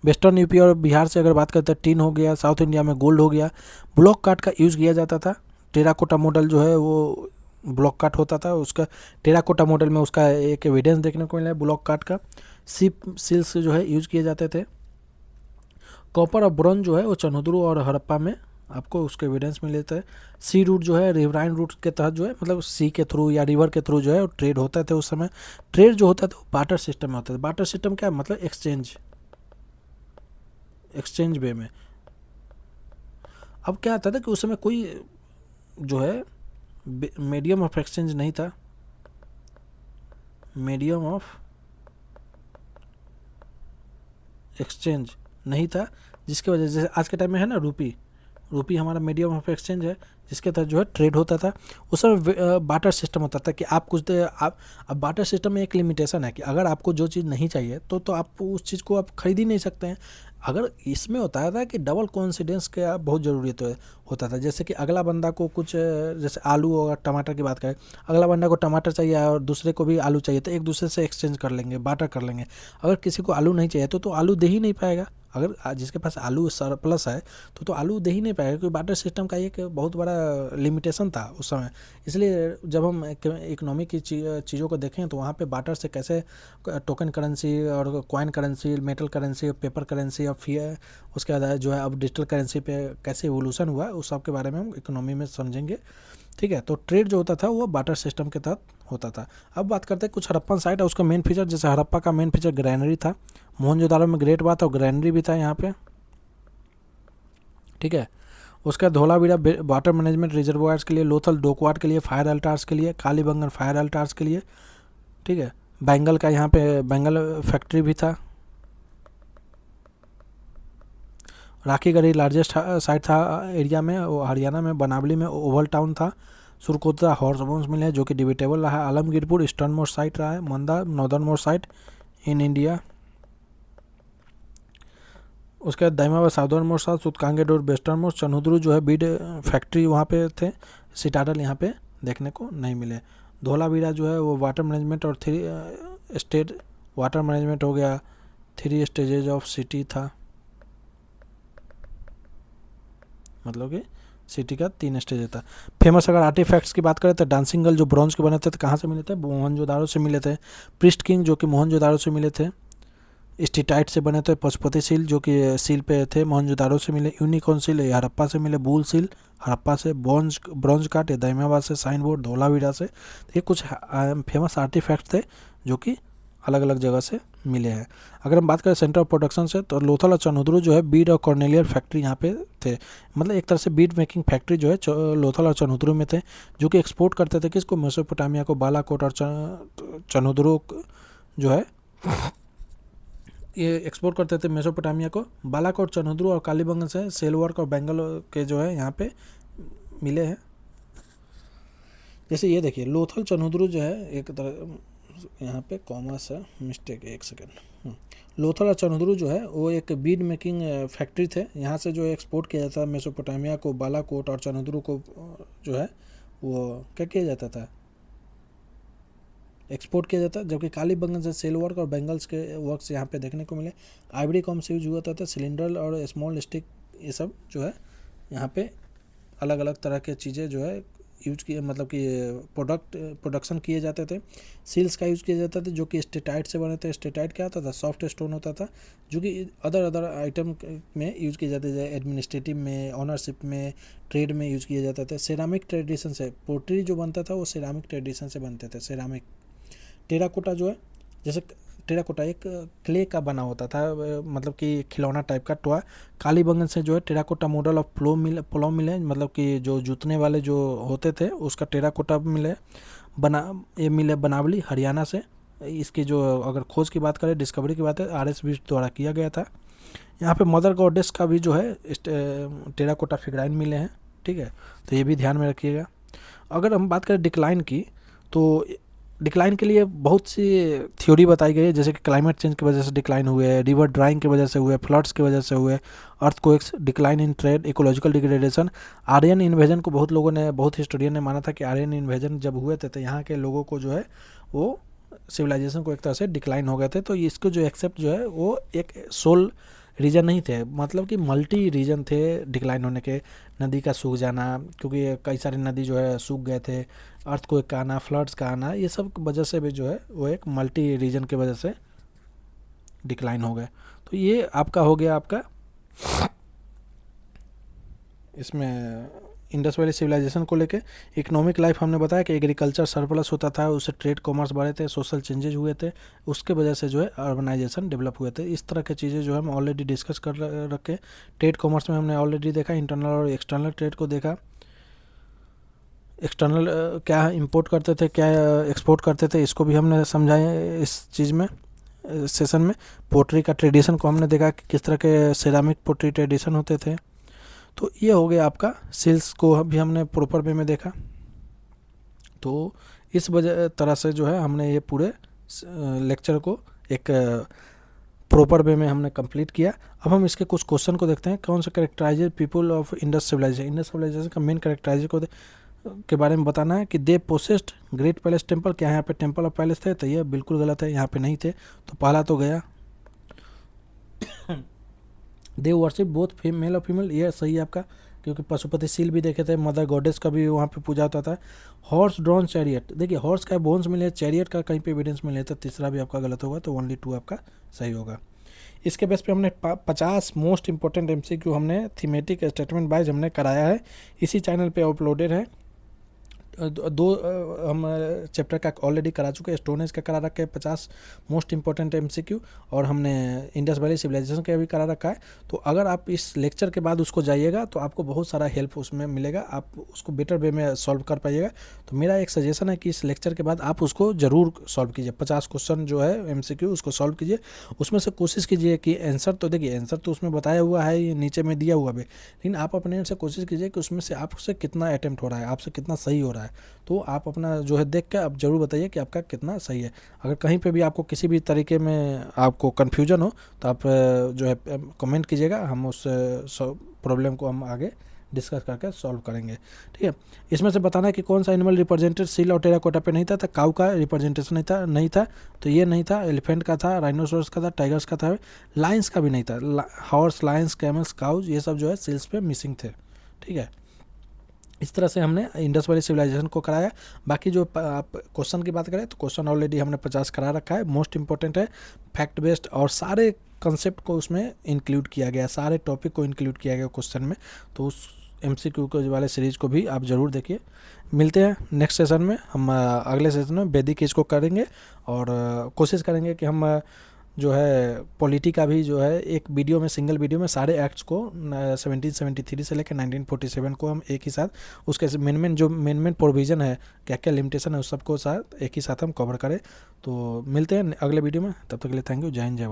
वेस्टर्न यूपी और बिहार से अगर बात करते हैं, टीन हो गया, साउथ इंडिया में गोल्ड हो गया। ब्लॉक कार्ट का यूज़ किया जाता था। टेराकोटा मॉडल जो है वो ब्लॉक काट होता था, उसका टेराकोटा मॉडल में उसका एक एविडेंस देखने को मिला है ब्लॉक काट का। सिप सील्स जो है यूज किए जाते थे। कॉपर और ब्रोंज जो है वो चनहुद्रू और हड़प्पा में आपको उसके एविडेंस मिल लेता है। सी रूट जो है रिवराइन रूट के तहत जो है मतलब सी के थ्रू या रिवर के थ्रू जो है वो ट्रेड होता था उस समय। ट्रेड जो होता था वो बाटर सिस्टम में होता था। बाटर सिस्टम क्या है, मतलब एक्सचेंज वे में। अब क्या आता था कि उस समय कोई जो है मीडियम ऑफ एक्सचेंज नहीं था, मीडियम ऑफ एक्सचेंज नहीं था, जिसकी वजह से आज के टाइम में है ना रूपी हमारा मीडियम ऑफ एक्सचेंज है, जिसके तहत जो है ट्रेड होता था। उस समय बाटर सिस्टम होता था कि आप कुछ आप अब बाटर सिस्टम में एक लिमिटेशन है कि अगर आपको जो चीज़ नहीं चाहिए तो आप उस चीज़ को आप खरीद ही नहीं सकते हैं। अगर इसमें होता था कि डबल कोइंसिडेंस का बहुत ज़रूरी होता था, जैसे कि अगला बंदा को कुछ जैसे आलू और टमाटर की बात करें, अगला बंदा को टमाटर चाहिए और दूसरे को भी आलू चाहिए, तो एक दूसरे से एक्सचेंज कर लेंगे, बाटर कर लेंगे। अगर किसी को आलू नहीं चाहिए तो आलू दे ही नहीं पाएगा। अगर जिसके पास आलू सरप्लस है तो आलू दे ही नहीं पाएगा, क्योंकि बाटर सिस्टम का एक बहुत बड़ा लिमिटेशन था उस समय। इसलिए जब हम इकोनॉमी की चीज़ों को देखें तो वहाँ पे बाटर से कैसे टोकन करेंसी और coin currency, metal currency, paper currency और फिर उसके बाद जो है अब डिजिटल करेंसी पे कैसे एवोल्यूशन हुआ उस सब के बारे में हम इकोनॉमी में समझेंगे। ठीक है, तो ट्रेड जो होता था वो बाटर सिस्टम के तहत होता था। अब बात करते हैं कुछ हड़प्पन साइट है उसका मेन फीचर। जैसे हड़प्पा का मेन फीचर ग्रैनरी था, मोहनजोदारो में ग्रेट बात और ग्रैनरी भी था यहाँ पे। ठीक है, उसका धोलावीरा वाटर मैनेजमेंट रिजर्वायर्स के लिए, लोथल डोकवाट के लिए, फायर अल्टार्स के लिए, कालीबंगन फायर अल्टार्स के लिए। ठीक है, बैंगल का यहाँ पे बैंगल फैक्ट्री भी था। राखीगढ़ी लार्जेस्ट साइट था एरिया में, वो हरियाणा में, बनावली में ओवल टाउन था। सुरकोतरा हॉर्स बोन्स मिले जो कि डिबेटेबल रहा है। आलमगीरपुर ईस्टर्न मोस्ट साइट रहा है। Manda northern most site in India. उसके बाद Daimabad southern most site, Sutkagen Dor western most, Chanhudaro जो है बीड फैक्ट्री वहाँ पे थे। सिटाडल यहाँ पे देखने को नहीं मिले। धोलावीरा जो है वो वाटर मैनेजमेंट और 3 स्टेट वाटर मैनेजमेंट हो गया, 3 स्टेजेज ऑफ सिटी था, मतलब कि सिटी का 3 स्टेज था। फेमस अगर आर्टिफैक्ट्स की बात करें तो डांसिंग गर्ल जो ब्रॉन्ज के बने थे तो कहाँ से मिले थे, मोहनजोदारो से मिले थे। प्रिस्ट किंग जो कि मोहनजोदारो से मिले थे। स्टीटाइट से बने थे। पशुपति सील जो कि सील पे थे मोहनजोदारो से मिले। यूनिकॉर्न सील हड़प्पा से मिले। बुल सील हड़प्पा से। ब्रॉन्ज कार्ट दाइमाबाद से। साइन बोर्ड धोलावीरा से। ये कुछ फेमस आर्टिफैक्ट थे जो कि अलग अलग जगह से मिले हैं। अगर हम बात करें सेंटर ऑफ प्रोडक्शन से, तो लोथल और चनोदरू जो है बीड और कॉर्नेलियर फैक्ट्री यहाँ पे थे। मतलब एक तरह से बीड मेकिंग फैक्ट्री जो है लोथल और चनोदरू में थे, जो कि एक्सपोर्ट करते थे किसको, मेसोपोटामिया को, बालाकोट और चनोदरू जो है ये एक्सपोर्ट करते थे मेसोपोटामिया को। बालाकोट, चनोदरू और कालीबंगन से सेलवर्क और बेंगल के जो है यहाँ पे मिले हैं। जैसे ये देखिए लोथल चनोदरू जो है एक तरह, यहाँ पे कॉमा सा मिस्टेक है, एक सेकेंड। लोथल और चनोदरू जो है वो एक बीड मेकिंग फैक्ट्री थे, यहाँ से जो एक्सपोर्ट किया जाता है मेसोपोटामिया को, बालाकोट और चनोदरू को जो है वो क्या किया जाता था, एक्सपोर्ट किया जाता है। जबकि कालीबंगन से सेल वर्क और बेंगल्स के वर्क्स यहाँ पे देखने को मिले। आइवरी कॉम से यूज हुआ था सिलेंडर और स्मॉल स्टिक, ये सब जो है यहाँ पे अलग अलग तरह के चीज़ें जो है यूज किए, मतलब कि प्रोडक्शन किए जाते थे। सील्स का यूज किया जाता था जो कि स्टेटाइट से बने थे। स्टेटाइट क्या होता था, सॉफ्ट स्टोन होता था, जो कि अदर आइटम में यूज किए जाते थे, एडमिनिस्ट्रेटिव में, ऑनरशिप में, ट्रेड में यूज किए जाते थे। सेरामिक ट्रेडिशन से पोट्री जो बनता था वो सेरामिक ट्रेडिशन से बनते थे। सेरामिक टेराकोटा जो है, जैसे टेराकोटा एक क्ले का बना होता था, मतलब कि खिलौना टाइप का टॉय। कालीबंगन से जो है टेराकोटा मॉडल ऑफ प्लो मिले, मतलब कि जो जूतने वाले जो होते थे उसका टेराकोटा मिले ये मिले बनावली हरियाणा से। इसकी जो अगर खोज की बात करें, डिस्कवरी की बात है, RS विष्ट द्वारा किया गया था। यहाँ पे मदर गॉडेस का भी जो है टेराकोटा फिगराइन मिले हैं, ठीक है, तो ये भी ध्यान में रखिएगा। अगर हम बात करें डिक्लाइन की, तो डिक्लाइन के लिए बहुत सी थ्योरी बताई गई है, जैसे कि क्लाइमेट चेंज की वजह से डिक्लाइन हुए, रिवर ड्राइंग की वजह से हुए, फ्लड्स की वजह से हुए, earthquakes, decline in trade, ecological degradation, Aryan invasion को बहुत लोगों ने, बहुत हिस्टोरियन ने माना था कि आर्यन इन्वेजन जब हुए थे तो यहाँ के लोगों को जो है वो सिविलाइजेशन को एक तरह से डिक्लाइन हो गए थे। तो इसको जो एक्सेप्ट जो है वो एक सोल रीजन नहीं थे, मतलब कि मल्टी रीजन थे डिक्लाइन होने के। नदी का सूख जाना, क्योंकि कई सारे नदी जो है सूख गए थे, अर्थक्वेक का आना, फ्लड्स का आना, ये सब वजह से भी जो है वो एक मल्टी रीजन की वजह से डिक्लाइन हो गए। तो ये आपका हो गया आपका इसमें इंडस वैली सिविलाइजेशन को लेके। इकोनॉमिक लाइफ हमने बताया कि एग्रीकल्चर सरप्लस होता था, उससे ट्रेड कॉमर्स बढ़े थे, सोशल चेंजेज हुए थे, उसके वजह से जो है अर्बनाइजेशन डेवलप हुए थे। इस तरह की चीज़ें जो है हम ऑलरेडी डिस्कस कर रखे। ट्रेड कॉमर्स में हमने ऑलरेडी देखा, इंटरनल और एक्सटर्नल ट्रेड को देखा। एक्सटर्नल क्या इंपोर्ट करते थे, क्या एक्सपोर्ट करते थे, इसको भी हमने समझाया इस चीज़ में, सेशन में। पोट्री का ट्रेडिशन को हमने देखा कि किस तरह के सेरामिक पोट्री ट्रेडिशन होते थे। तो ये हो गया आपका। सेल्स को भी हमने प्रॉपर वे में देखा। तो इस वजह तरह से जो है हमने ये पूरे लेक्चर को एक प्रॉपर वे में हमने कंप्लीट किया। अब हम इसके कुछ क्वेश्चन को देखते हैं। कौन सा characterize people of Indus civilization, Indus civilization का मेन कैरेक्टराइज को के बारे में बताना है कि they possessed great palace temple. क्या यहाँ पे टेम्पल ऑफ पैलेस थे, तो ये बिल्कुल गलत है, यहाँ पे नहीं थे। तो पहला तो गया। दे वर्शिप बोथ मेल और फीमेल, ये सही है आपका, क्योंकि पशुपति सील भी देखे थे, मदर गॉडेस का भी वहाँ पे पूजा होता था। हॉर्स ड्रॉन चैरियट, देखिए हॉर्स का बोन्स मिले, चैरियट का कहीं पे एविडेंस मिले, तो तीसरा भी आपका गलत होगा, तो ओनली 2 आपका सही होगा। इसके बेस पे हमने 50 मोस्ट इंपॉर्टेंट MCQ हमने थीमेटिक स्टेटमेंट वाइज हमने कराया है, इसी चैनल पे अपलोडेड है। दो हम चैप्टर का ऑलरेडी करा चुके हैं, स्टोन एज का करा रखा है 50 मोस्ट इंपॉर्टेंट MCQ, और हमने इंडस वैली सिविलाइजेशन का भी करा रखा है। तो अगर आप इस लेक्चर के बाद उसको जाइएगा तो आपको बहुत सारा हेल्प उसमें मिलेगा, आप उसको बेटर वे में सॉल्व कर पाइएगा। तो मेरा एक सजेशन है कि इस लेक्चर के बाद आप उसको ज़रूर सॉल्व कीजिए। 50 क्वेश्चन जो है MCQ उसको सॉल्व कीजिए। उसमें से कोशिश कीजिए कि आंसर, तो देखिए आंसर तो उसमें बताया हुआ है, ये नीचे में दिया हुआ भी, लेकिन आप अपने से कोशिश कीजिए कि उसमें से आपसे कितना अटैम्प्ट हो रहा है, आपसे कितना सही हो रहा है। तो आप अपना जो है देख के आप ज़रूर बताइए कि आपका कितना सही है। अगर कहीं पे भी आपको किसी भी तरीके में आपको कन्फ्यूजन हो तो आप जो है कमेंट कीजिएगा, हम उस प्रॉब्लम को हम आगे डिस्कस करके सॉल्व करेंगे, ठीक है। इसमें से बताना है कि कौन सा एनिमल रिप्रेजेंटेड सील और टेराकोटा पे नहीं था। तो काऊ का रिप्रेजेंटेशन नहीं था, तो ये नहीं था। एलिफेंट का था, राइनोसोरस का था, टाइगर्स का था, लाइन्स का भी नहीं था। हॉर्स, लाइन्स, कैमल्स, काउज, ये सब जो है सील्स पे मिसिंग थे, ठीक है। इस तरह से हमने इंडस वैली सिविलाइजेशन को कराया। बाकी जो आप क्वेश्चन की बात करें तो क्वेश्चन ऑलरेडी हमने 50 करा रखा है, मोस्ट इंपॉर्टेंट है, फैक्ट बेस्ड, और सारे कंसेप्ट को उसमें इंक्लूड किया गया, सारे टॉपिक को इंक्लूड किया गया क्वेश्चन में। तो उस MCQ के वाले सीरीज़ को भी आप ज़रूर देखिए। मिलते हैं नेक्स्ट सेशन में। हम अगले सेशन में वैदिक एज को करेंगे और कोशिश करेंगे कि हम जो है पॉलिटी का भी जो है एक वीडियो में, सिंगल वीडियो में सारे एक्ट्स को 1773 से लेकर 1947 को हम एक ही साथ, उसके मेन मेन प्रोविज़न है, क्या क्या लिमिटेशन है, उस सबको साथ एक ही साथ हम कवर करें। तो मिलते हैं अगले वीडियो में, तब तक के लिए थैंक यू। जय हिंद, जय भारत।